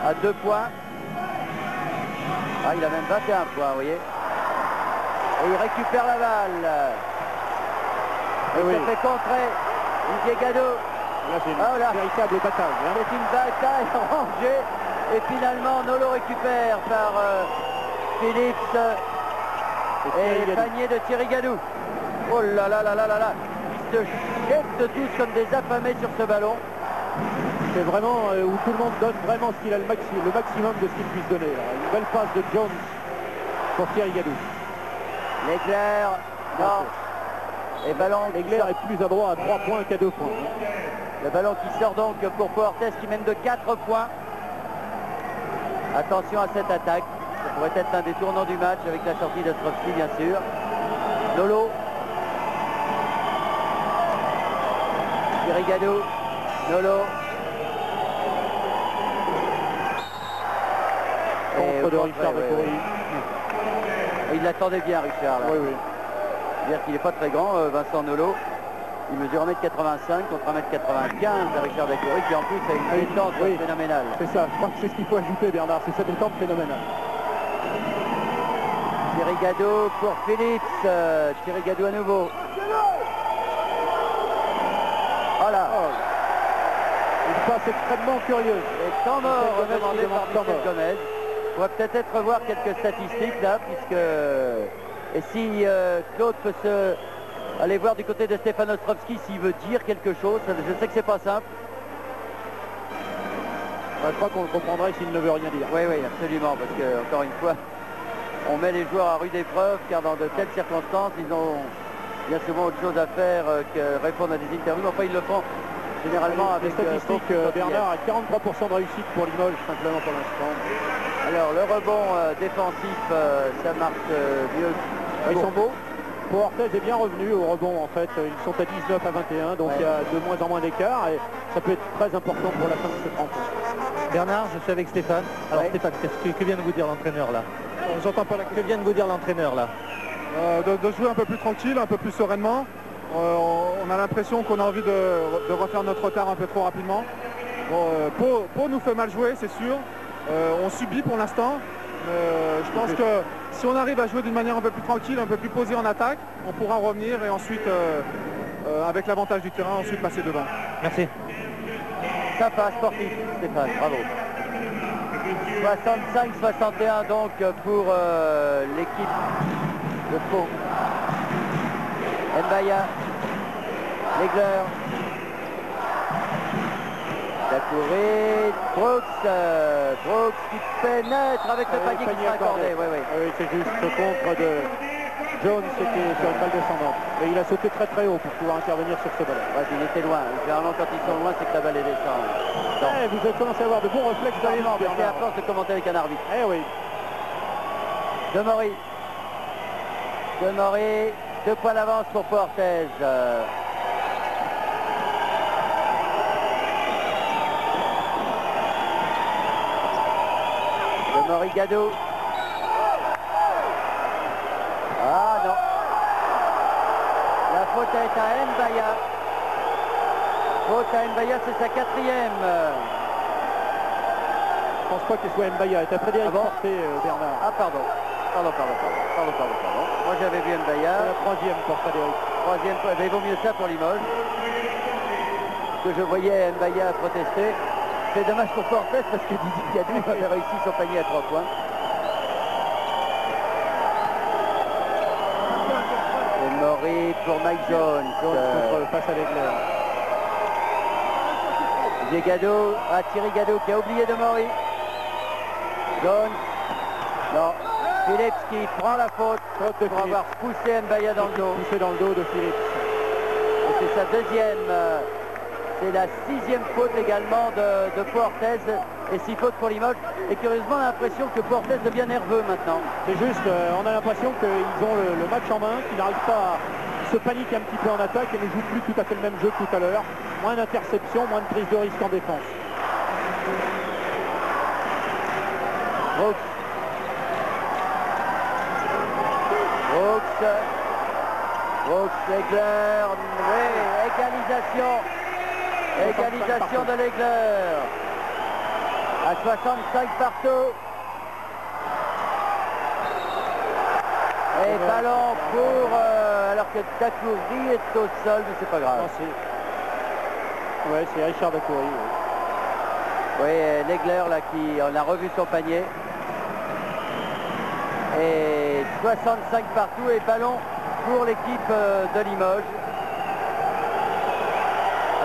à 2 points. Ah, il a même 21 points, vous voyez. Et il récupère la balle. Et oui. ça fait contrer Didier Gadou. Là, c'est une véritable bataille. Hein. C'est une bataille rangée. Et finalement, Nolo récupère par Phillips. Et panier de Thierry Gadou. Oh là là là là là là. Ils se jettent tous comme des affamés sur ce ballon. C'est vraiment où tout le monde donne vraiment ce qu'il a le maximum de ce qu'il puisse donner. Là. Une belle passe de Jones pour Thierry Gadou. Legler, non. Et ballon. Legler est plus adroit à 3 points qu'à 2 points. Le ballon qui sort donc pour Orthez qui mène de 4 points. Attention à cette attaque. Ça pourrait être un des tournants du match avec la sortie d'Ostrovski bien sûr. Nolo. Thierry Gadou. Nolo. Contre de Richard Dacoury. Il l'attendait bien Richard là. Oui, oui. C'est-à-dire qu'il n'est pas très grand, Vincent Nolo. Il mesure 1m85 contre 1m95 de Richard Dacoury qui en plus a une détente phénoménale. C'est ça, je crois que c'est ce qu'il faut ajouter Bernard, c'est cette détente phénoménale. Thierry Gadou pour Phillips. Thierry Gadou à nouveau. Voilà. Une passe extrêmement curieuse. Et temps mort demandé par Michel mort. Gomez. On va peut-être revoir quelques statistiques là, puisque... Et si Claude peut aller voir du côté de Stéphane Ostrovski s'il veut dire quelque chose, je sais que c'est pas simple. Je crois qu'on le comprendrait s'il ne veut rien dire. Oui, oui, absolument, parce que encore une fois, on met les joueurs à rude épreuve, car dans de telles circonstances, ils ont bien souvent autre chose à faire que répondre à des interviews. Enfin, ils le font généralement avec les statistiques. Bernard a 43% de réussite pour Limoges, simplement pour l'instant. Alors, le rebond défensif, ça marche mieux. Ils sont beaux. Pour Orthez est bien revenu au rebond en fait. Ils sont à 19 à 21, donc il y a de moins en moins d'écart et ça peut être très important pour la fin de cette rencontre. Bernard, je suis avec Stéphane. Alors Stéphane, que vient de vous dire l'entraîneur là? J'entends pas la question. Que vient de vous dire l'entraîneur là? De jouer un peu plus tranquille, un peu plus sereinement. On a l'impression qu'on a envie de refaire notre retard un peu trop rapidement. Bon, Pau nous fait mal jouer, c'est sûr. On subit pour l'instant. Je pense que si on arrive à jouer d'une manière un peu plus tranquille, un peu plus posée en attaque, on pourra revenir et ensuite, avec l'avantage du terrain, ensuite passer devant. Merci. Ça passe, sportif, Stéphane, bravo. 65-61 donc pour l'équipe de Pau. Mbaya, Legler, Dacoury, Brooks qui pénètre avec le panier qui sera accordé. Oui, c'est juste ce contre Jones était sur une balle descendante. Et il a sauté très très haut pour pouvoir intervenir sur ce ballon. Ouais, il était loin. Généralement, quand ils sont loin, c'est que la balle est descend. Vous avez commencé à avoir de bons réflexes. Absolument, mais c'est à force de commenter avec un arbitre. Eh oui. Demorey. Demorey, 2 points d'avance pour Portez. Demorey Gadou. Ah non. La faute est à Mbaya. Faute à Mbaya, c'est sa 4e. Je pense pas que ce soit Mbaya. C'est Frédéric Porté, Bernard. Ah pardon. Pardon. Moi j'avais vu Mbaya. La 3e pour Frédéric. 3e, mais il vaut mieux ça pour Limoges. Que je voyais Mbaya protester. C'est dommage pour Portez parce que Didier Gadou avait réussi son panier à 3 points. Demorey pour Mike Jones. Face à l'Aigleur. Didier Gadou, Thierry Gadou qui a oublié Demorey. Jones. Non. Phillips qui prend la faute pour avoir poussé Mbaya dans le dos. Poussé dans le dos de Phillips. Et c'est sa 2e. C'est la 6e faute également de Portez. Et 6 fautes pour Limoges. Et curieusement, on a l'impression que Portez devient nerveux maintenant. C'est juste, on a l'impression qu'ils ont le match en main, qu'ils n'arrivent pas à se paniquer un petit peu en attaque et ne jouent plus tout à fait le même jeu que tout à l'heure. Moins d'interceptions, moins de prise de risque en défense. Brooks, Legler, oui, égalisation de Legler. À 65 partout. Et ballon pour, alors que Dacoury est au sol, mais c'est pas grave. Ouais, c'est Richard Dacoury. Oui, Legler là qui, on a revu son panier. Et 65 partout et ballon pour l'équipe de Limoges.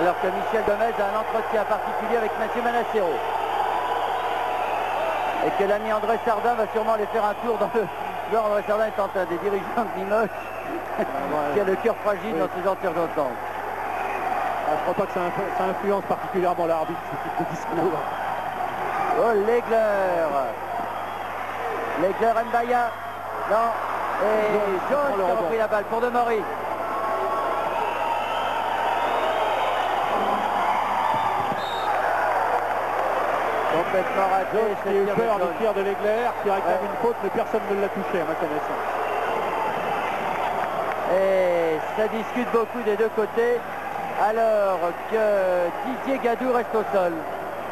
Alors que Michel Gomez a un entretien particulier avec Mathieu Manassero. Et que l'ami André Sardin va sûrement aller faire un tour dans le... André Sardin est un des dirigeants de Limoges qui a le cœur fragile dans ce genre de circonstances. Je crois pas que ça influence particulièrement l'arbitre, ce type de discours. Oh, Legler Mbaya. Non. Et Jones qui a repris la balle pour Demorey. Complètement raté. J'ai eu peur du tir de Legler qui réclame une faute, mais personne ne l'a touché à ma connaissance. Et ça discute beaucoup des deux côtés, alors que Didier Gadou reste au sol.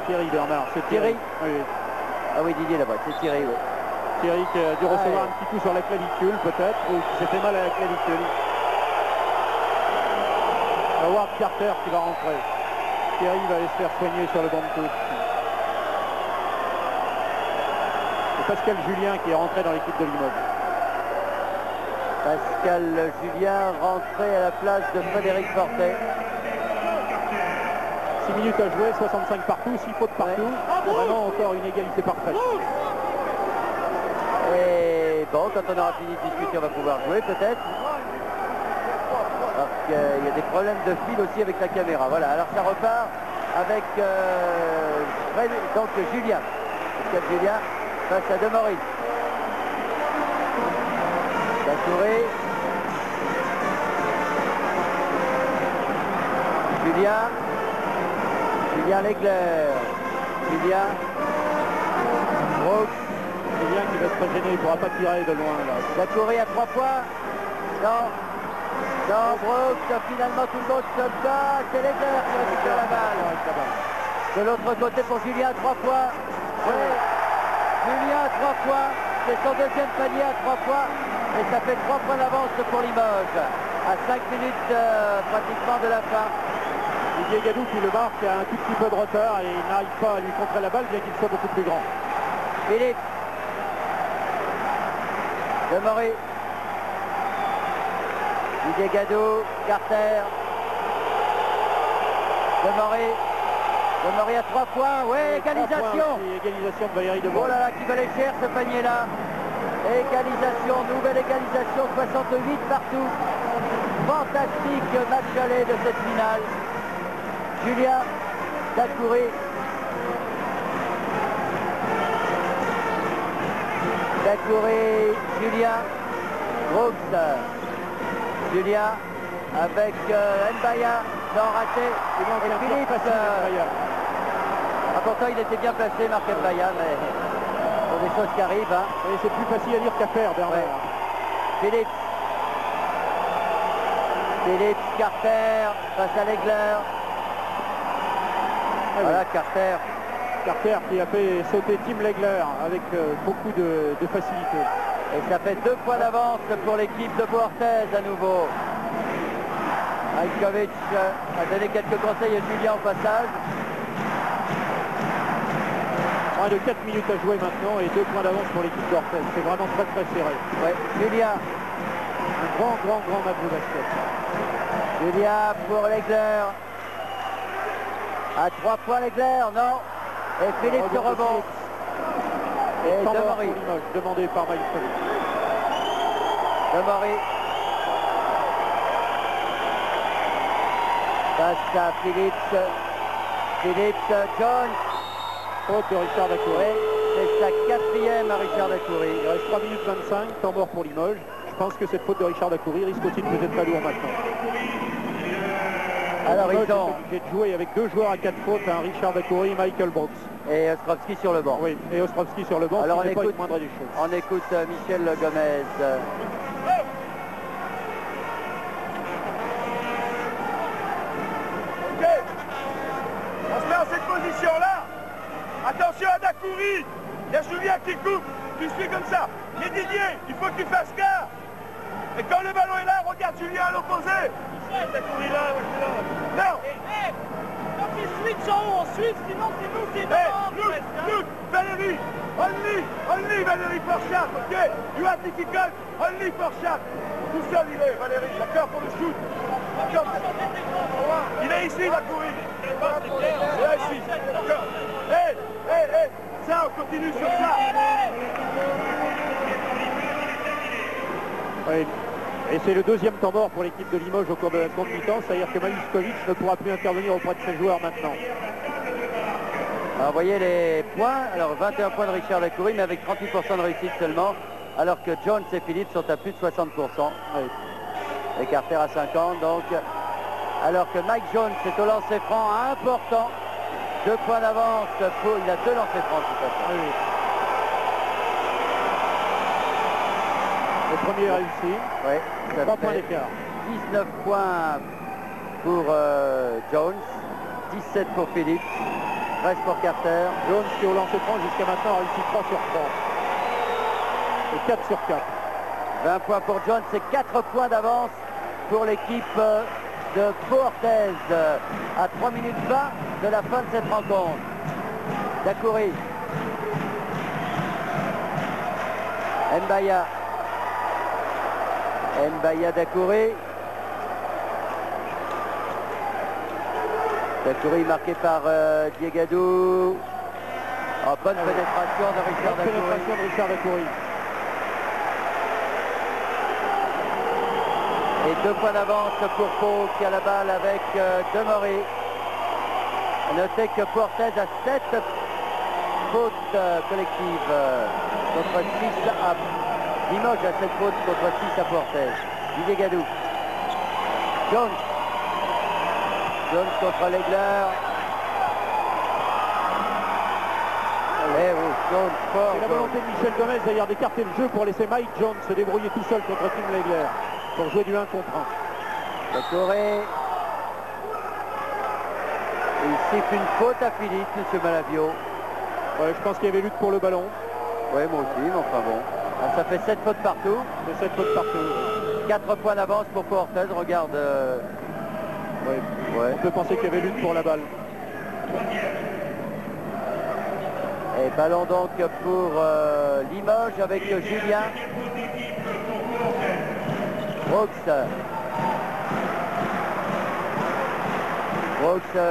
Thierry Bernard, c'est Thierry. Oui. Ah oui, Didier là-bas, c'est Thierry, oui. Thierry qui a dû recevoir un petit coup sur la clavicule, peut-être, ou qui s'est fait mal à la clavicule. Howard Carter qui va rentrer. Thierry va aller se faire soigner sur le banc de touche. C'est Pascal Julien qui est rentré dans l'équipe de Limoges. Pascal Julien rentré à la place de Frédéric Portet. 6 minutes à jouer, 65 partout, 6 fautes partout. Ouais. Vraiment encore une égalité parfaite. Et bon, quand on aura fini de discuter, on va pouvoir jouer peut-être. Parce qu'il y a des problèmes de fil aussi avec la caméra. Voilà, alors ça repart avec donc Julien. Pascal Julien face à Demorey. Dacoury. Julien Legler. Julien. Brooks. Julien qui va se gêner, il ne pourra pas tirer de loin là. Dacoury à 3 points. Non. Non, Brooks, finalement tout le monde se bat. C'est Legler qui récupère la balle. De l'autre côté pour Julien à 3 points. Oui. Julien à 3 points. C'est son deuxième panier à 3 points. Et ça fait 3 points d'avance pour Limoges. À 5 minutes pratiquement de la fin. Didier Gadou qui le marque a un tout petit peu de retard et il n'arrive pas à lui contrer la balle bien qu'il soit beaucoup plus grand. Philippe. Demorey. Didier Gadou. Carter. Demorey à 3 points. Ouais, égalisation. Égalisation de Valérie Debord. Oh là là, qui valait cher ce panier-là. Égalisation, nouvelle égalisation, 68 partout. Fantastique match aller de cette finale. Julien Dacoury. Dacoury, Julien. Brooks. Julien avec Mbaya. Non, raté. Et Philippe. Pourtant, il était bien placé, Marc Mbaya, mais pour des choses qui arrivent. Hein. Et c'est plus facile à dire qu'à faire, Bernard. Ouais. Philippe, Carter face à Legler. Ah, voilà, oui. Carter qui a fait sauter Tim Legler avec beaucoup de facilité. Et ça fait 2 points d'avance pour l'équipe de Boarthez à nouveau. Majkovic a donné quelques conseils à Julien au passage. Moins de 4 minutes à jouer maintenant et 2 points d'avance pour l'équipe d'Orthez. C'est vraiment très très serré. Ouais, Julien. Un grand match de basket. Julien pour Legler. À 3 points Legler, non. Et Philippe se rebond. Et Demory. Demandé par Majkovic. Demory. Passe à Philippe. Jones. Faute de Richard Dacoury. C'est sa 4e à Richard Dacoury. Il reste 3 minutes 25, temps mort pour Limoges. Je pense que cette faute de Richard Dacoury risque aussi de peser très lourd maintenant. Alors Limoges ils ont... est obligé de jouer avec 2 joueurs à 4 fautes, Richard Dacoury et Michael Brooks. Et Ostrovski sur le banc. Oui, et Ostrovski sur le banc, alors ce n'est pas une moindre des choses. On écoute Michel Gomez. Ok, on se met en cette position-là. Attention à Dacoury. Il y a Julien qui coupe. Tu suis comme ça. Mais Didier, il faut que tu fasses gaffe. Et quand le ballon est là, regarde Julien à l'opposé. Dacoury là, moi je suis là. Non. Quand il switch en haut, on switch, sinon c'est nous qui Look, Valérie, only Valérie for shot, ok? You are difficult, only for shot. Tout seul il est, Valérie, d'accord pour le shoot. Il est ici, Dacoury. Il est ici, d'accord. Hey, ça, on continue sur ça. Oui. Et c'est le 2e temps mort pour l'équipe de Limoges au cours de la seconde mi-temps, c'est-à-dire que Majkovic ne pourra plus intervenir auprès de ses joueurs maintenant. Alors, vous voyez les points, alors 21 points de Richard Dacoury, mais avec 38% de réussite seulement, alors que Jones et Philippe sont à plus de 60%. Oui. Et Carter à 50, donc, alors que Mike Jones est au lancer franc important, 2 points d'avance, il a 2 lancers francs tout à fait. Oui. Le premier réussi, Oui, 3 points d'écart. 19 points pour Jones, 17 pour Philippe, 13 pour Carter. Jones qui au lancer franc jusqu'à maintenant a réussi 3 sur 3. Et 4 sur 4. 20 points pour Jones, c'est 4 points d'avance pour l'équipe de Boarthez à 3 minutes 20 de la fin de cette rencontre. Dacoury. Mbaya Dacoury. Dacoury marqué par Diegadou. Oh, bonne pénétration de Richard Dacoury. Pénétration de Richard Dacoury. Et 2 points d'avance pour Pau qui a la balle avec Demory. Notez que Boarthez a 7 fautes collectives contre 6 à Limoges a 7 fautes contre 6 à Boarthez. Didier Gadou. Jones contre Legler. Eh oui, Jones fort. C'est la volonté de Michel Gomez d'ailleurs d'écarter le jeu pour laisser Mike Jones se débrouiller tout seul contre Tim Legler pour jouer du 1 contre 1. Dacoury. Il siffle une faute à Philippe, M. Malavio. Ouais, je pense qu'il y avait lutte pour le ballon. Oui, moi aussi, mais enfin bon. Alors, ça fait 7 fautes partout. C'est 7 fautes partout. 4 points d'avance pour Boarthez, regarde. Ouais. On peut penser qu'il y avait lutte pour la balle. Et ballon donc pour Limoges avec Julien. Brooks.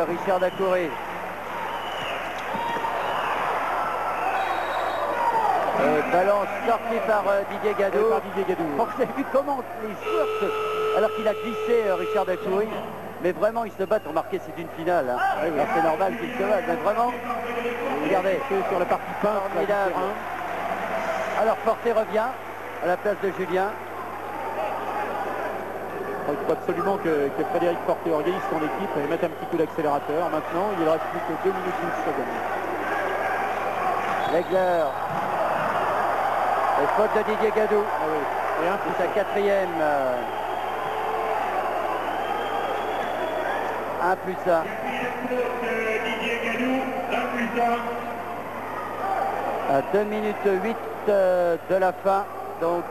Richard Dacoury. Et ballon sorti par Didier Gadou. Vous avez vu comment les joueurs alors qu'il a glissé Richard Dacoury, mais vraiment ils se battent. Remarquez, c'est une finale. Hein. Oui, oui. C'est normal qu'ils se battent, mais vraiment, regardez, sur la partie formidable. Alors Forté revient à la place de Julien. Il faut absolument que Frédéric Forté organise son équipe et mette un petit coup d'accélérateur. Maintenant, il ne reste plus que 2 minutes 12 secondes. Legler. Et faute de Didier Gadou. Ah oui. Et c'est sa quatrième. 1 plus 1. À 2 minutes 8 de la fin. Donc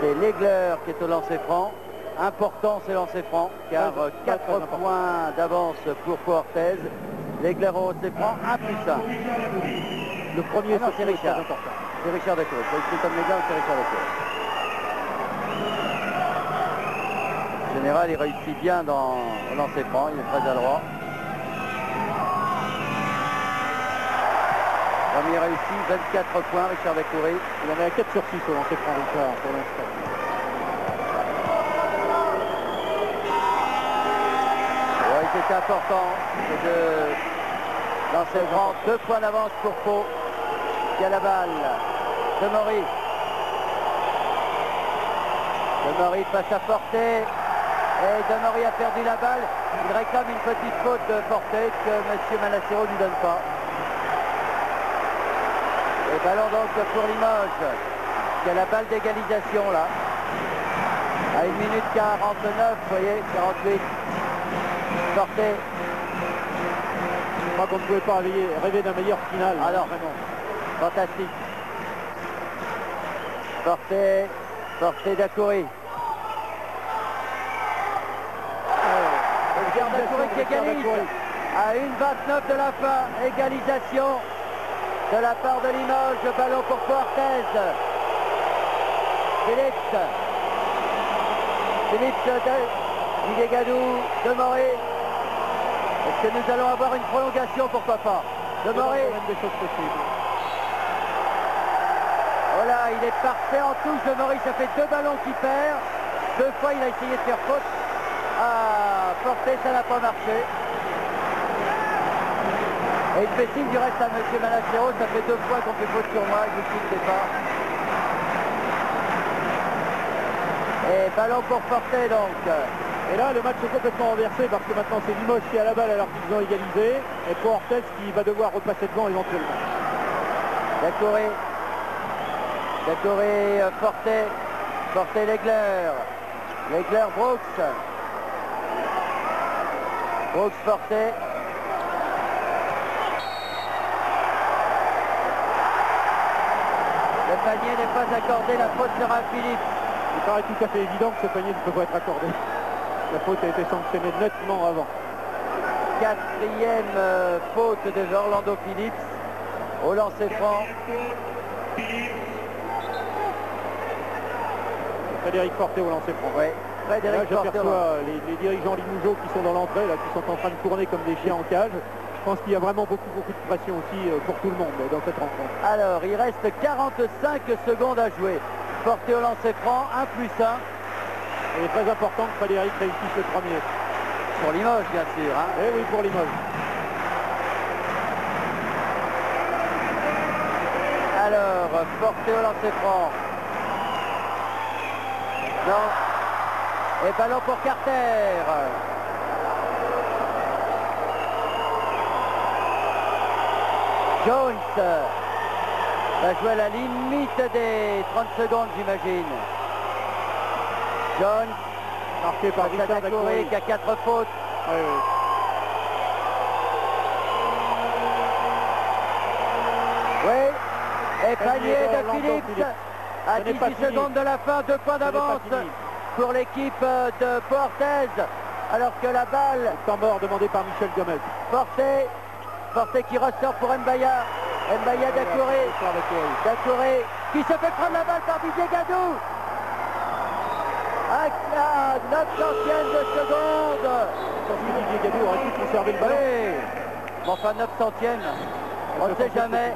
c'est Legler qui est au lancer franc. Important c'est lancer franc car 4 points d'avance pour Fortez. Legler au lancer franc, 1 plus 1. Le premier c'est Richard. C'est Richard Dacoury. C'est comme Legler, c'est Richard Dacoury. En général, il réussit bien dans le lancer franc, il est très adroit. Premier réussi, 24 points, Richard Dacoury. Il en est à 4 sur 6 au lancer franc, Richard, pour l'instant. Oui, c'était important de lancer franc. 2 points d'avance pour Pau, qui a la balle. Demery. Demery face à Forté. Et Demery a perdu la balle. Il réclame une petite faute de Forté que M. Manassero ne lui donne pas. Et ballon donc pour Limoges, qui a la balle d'égalisation là. À 1 minute 49, vous voyez, 48. Forté. Je crois qu'on ne pouvait pas rêver d'un meilleur final. Alors, vraiment. Fantastique. Forté Dacoury. Dacoury qui égalise à 1:29 de la fin. Égalisation de la part de Limoges. Le ballon pour Fortez. Philippe Didier Gadou, Demery. Est-ce que nous allons avoir une prolongation? Pourquoi pas? Demery. Des choses possibles. Voilà, il est parfait en touche. Demery, ça fait 2 ballons qu'il perd. 2 fois, il a essayé de faire faute. Ah, Forté, ça n'a pas marché. Et il fait signe du reste à M. Manassero. Ça fait 2 fois qu'on fait faute sur moi. Je ne sais pas. Et ballon pour Forté donc. Et là, le match est complètement renversé parce que maintenant c'est Limoges qui a la balle alors qu'ils ont égalisé. Et pour Fortez qui va devoir repasser devant éventuellement. Dacoury, Forté, Legler, Brooks. Forté. Le panier n'est pas accordé, la faute sera à Philippe. Il paraît tout à fait évident que ce panier ne peut pas être accordé. La faute a été sanctionnée nettement avant. 4e faute de Orlando Phillips au lancer franc. Frédéric Forté au lancer franc. Oui, Frédéric Forté. J'aperçois les dirigeants limougeaux qui sont dans l'entrée, là, qui sont en train de tourner comme des chiens en cage. Je pense qu'il y a vraiment beaucoup de pression aussi pour tout le monde dans cette rencontre. Alors, il reste 45 secondes à jouer. Forté au lancer franc, 1 plus 1. Il est très important que Frédéric réussisse le premier. Pour Limoges, bien sûr. Hein. Eh oui, pour Limoges. Alors, Forté au lancer franc. Non. Et ballon pour Carter. Jones va jouer à la limite des 30 secondes, j'imagine. Jones, marqué par Richard Dacoury qui a 4 fautes. Oui, oui. Oui, et panier de Phillips à 18 secondes de la fin, 2 points d'avance pour l'équipe de Fortez, alors que la balle... Le temps mort demandé par Michel Gomez. Forté qui ressort pour Mbaya. Mbaya Dacoury qui se fait prendre la balle par Didier Gadou. À la 900e de seconde. Je pense que Didier Gadou aurait pu conserver le ballon. Oui. Bon, enfin 900e, on ne sait jamais.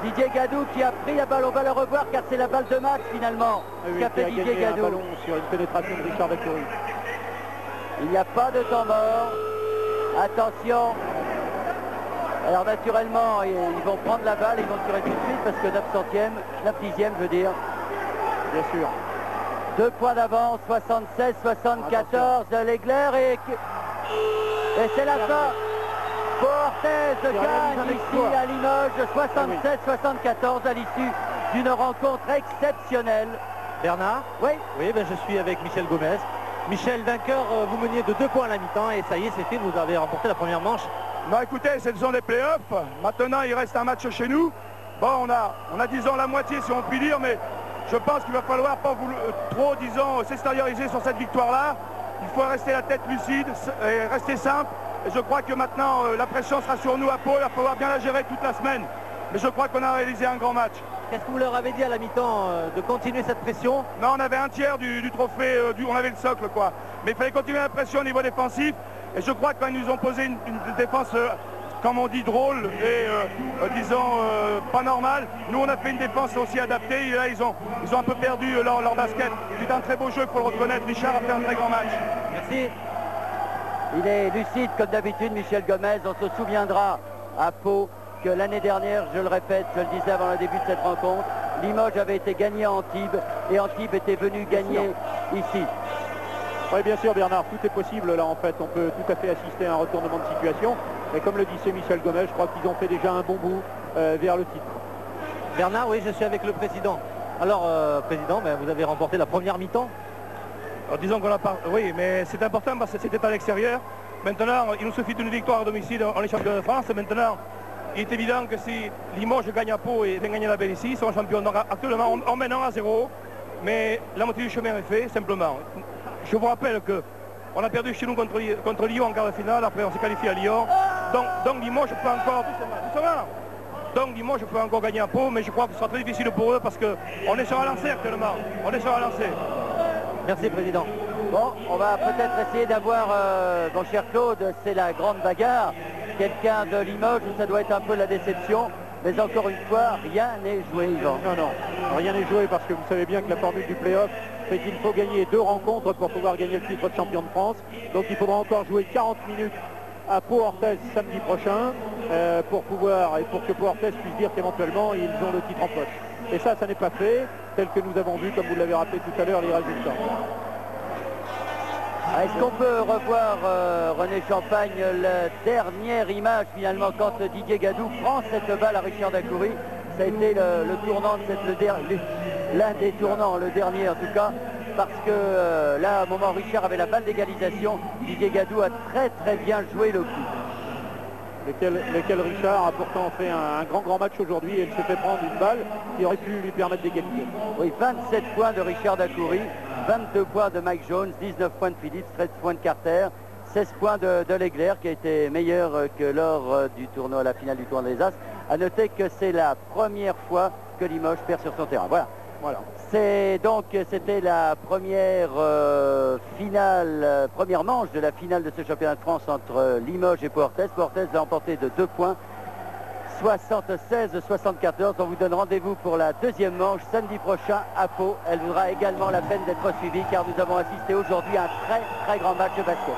Didier Gadou qui a pris la balle, on va le revoir car c'est la balle de match finalement. Oui, Qu'a fait Didier gagné un Gadou. ballon sur une pénétration de Richard Dacoury. Il n'y a pas de temps mort. Attention. Alors naturellement, ils vont prendre la balle, ils vont tirer tout de suite parce que 9 dixième je veux dire. Bien sûr. 2 points d'avance, 76-74 de l'Éclair et c'est la fin. Portez gagne ici à Limoges, 76-74 à l'issue d'une rencontre exceptionnelle. Bernard? Oui. Oui, ben je suis avec Michel Gomez. Michel, vainqueur, vous meniez de 2 points à la mi-temps et ça y est, c'est fait, vous avez remporté la première manche. Non, écoutez, ce sont des playoffs. Maintenant, il reste un match chez nous. Bon, on a disons la moitié si on peut dire, mais je pense qu'il va falloir pas trop, disons, s'extérioriser sur cette victoire-là. Il faut rester la tête lucide et rester simple. Et je crois que maintenant, la pression sera sur nous à Pau. Il va falloir bien la gérer toute la semaine. Mais je crois qu'on a réalisé un grand match. Qu'est-ce que vous leur avez dit à la mi-temps de continuer cette pression? Non, on avait un tiers du trophée, on avait le socle, quoi. Mais il fallait continuer la pression au niveau défensif. Et je crois que quand ils nous ont posé une défense, comme on dit, drôle et, disons, pas normale, nous, on a fait une défense aussi adaptée. Et là, ils ont un peu perdu leur basket. C'est un très beau jeu, il faut le reconnaître. Richard a fait un très grand match. Merci. Il est lucide comme d'habitude, Michel Gomez. On se souviendra à Pau que l'année dernière, je le répète, je le disais avant le début de cette rencontre, Limoges avait été gagné à Antibes et Antibes était venu gagner ici. Oui, bien sûr, Bernard, tout est possible là en fait. On peut tout à fait assister à un retournement de situation. Et comme le disait Michel Gomez, je crois qu'ils ont fait déjà un bon bout vers le titre. Bernard, oui, je suis avec le président. Alors, président, ben, vous avez remporté la première mi-temps. Alors, disons qu'on a pas... Oui, mais c'est important parce que c'était à l'extérieur. Maintenant, il nous suffit d'une victoire à domicile, on est champion de France. Maintenant, il est évident que si Limoges gagne à Pau et vient gagner la Belgique, ils sont champions. Donc, actuellement, on mène 1-0, mais la moitié du chemin est fait, simplement. Je vous rappelle qu'on a perdu chez nous contre Lyon en quart de finale, après on s'est qualifié à Lyon. Donc Limoges peut encore... Donc Limoges peut encore gagner à Pau, mais je crois que ce sera très difficile pour eux parce qu'on est sur un lancer actuellement. On est sur un lancer. Merci, président. Bon, on va peut-être essayer d'avoir, mon cher Claude, c'est la grande bagarre. Quelqu'un de Limoges où ça doit être un peu la déception. Mais encore une fois, rien n'est joué, Yvan. Non, rien n'est joué parce que vous savez bien que la formule du play-off fait qu'il faut gagner 2 rencontres pour pouvoir gagner le titre de champion de France. Donc il faudra encore jouer 40 minutes à Pau-Orthez samedi prochain pour que Pau-Orthez puisse dire qu'éventuellement ils ont le titre en poche. Et ça n'est pas fait, tel que nous avons vu, comme vous l'avez rappelé tout à l'heure, les résultats. Est-ce qu'on peut revoir, René Champagne, la dernière image finalement quand Didier Gadou prend cette balle à Richard Dacoury? Ça a été le tournant de l'un des tournants, le dernier en tout cas, parce que là, à un moment, Richard avait la balle d'égalisation. Didier Gadou a très bien joué le coup. Lequel Richard a pourtant fait un grand match aujourd'hui et il s'est fait prendre une balle qui aurait pu lui permettre d'égaliser. Oui, 27 points de Richard Dacoury, 22 points de Mike Jones, 19 points de Phillips, 13 points de Carter, 16 points de l'Éclair qui a été meilleur que lors du tournoi, la finale du tournoi des As. À noter que c'est la première fois que Limoges perd sur son terrain. Voilà. C'était la première première manche de la finale de ce championnat de France entre Limoges et Pau-Orthez. Pau-Orthez l'a emporté de 2 points, 76-74. On vous donne rendez-vous pour la deuxième manche samedi prochain à Pau. Elle vaudra également la peine d'être suivie car nous avons assisté aujourd'hui à un très grand match de basket.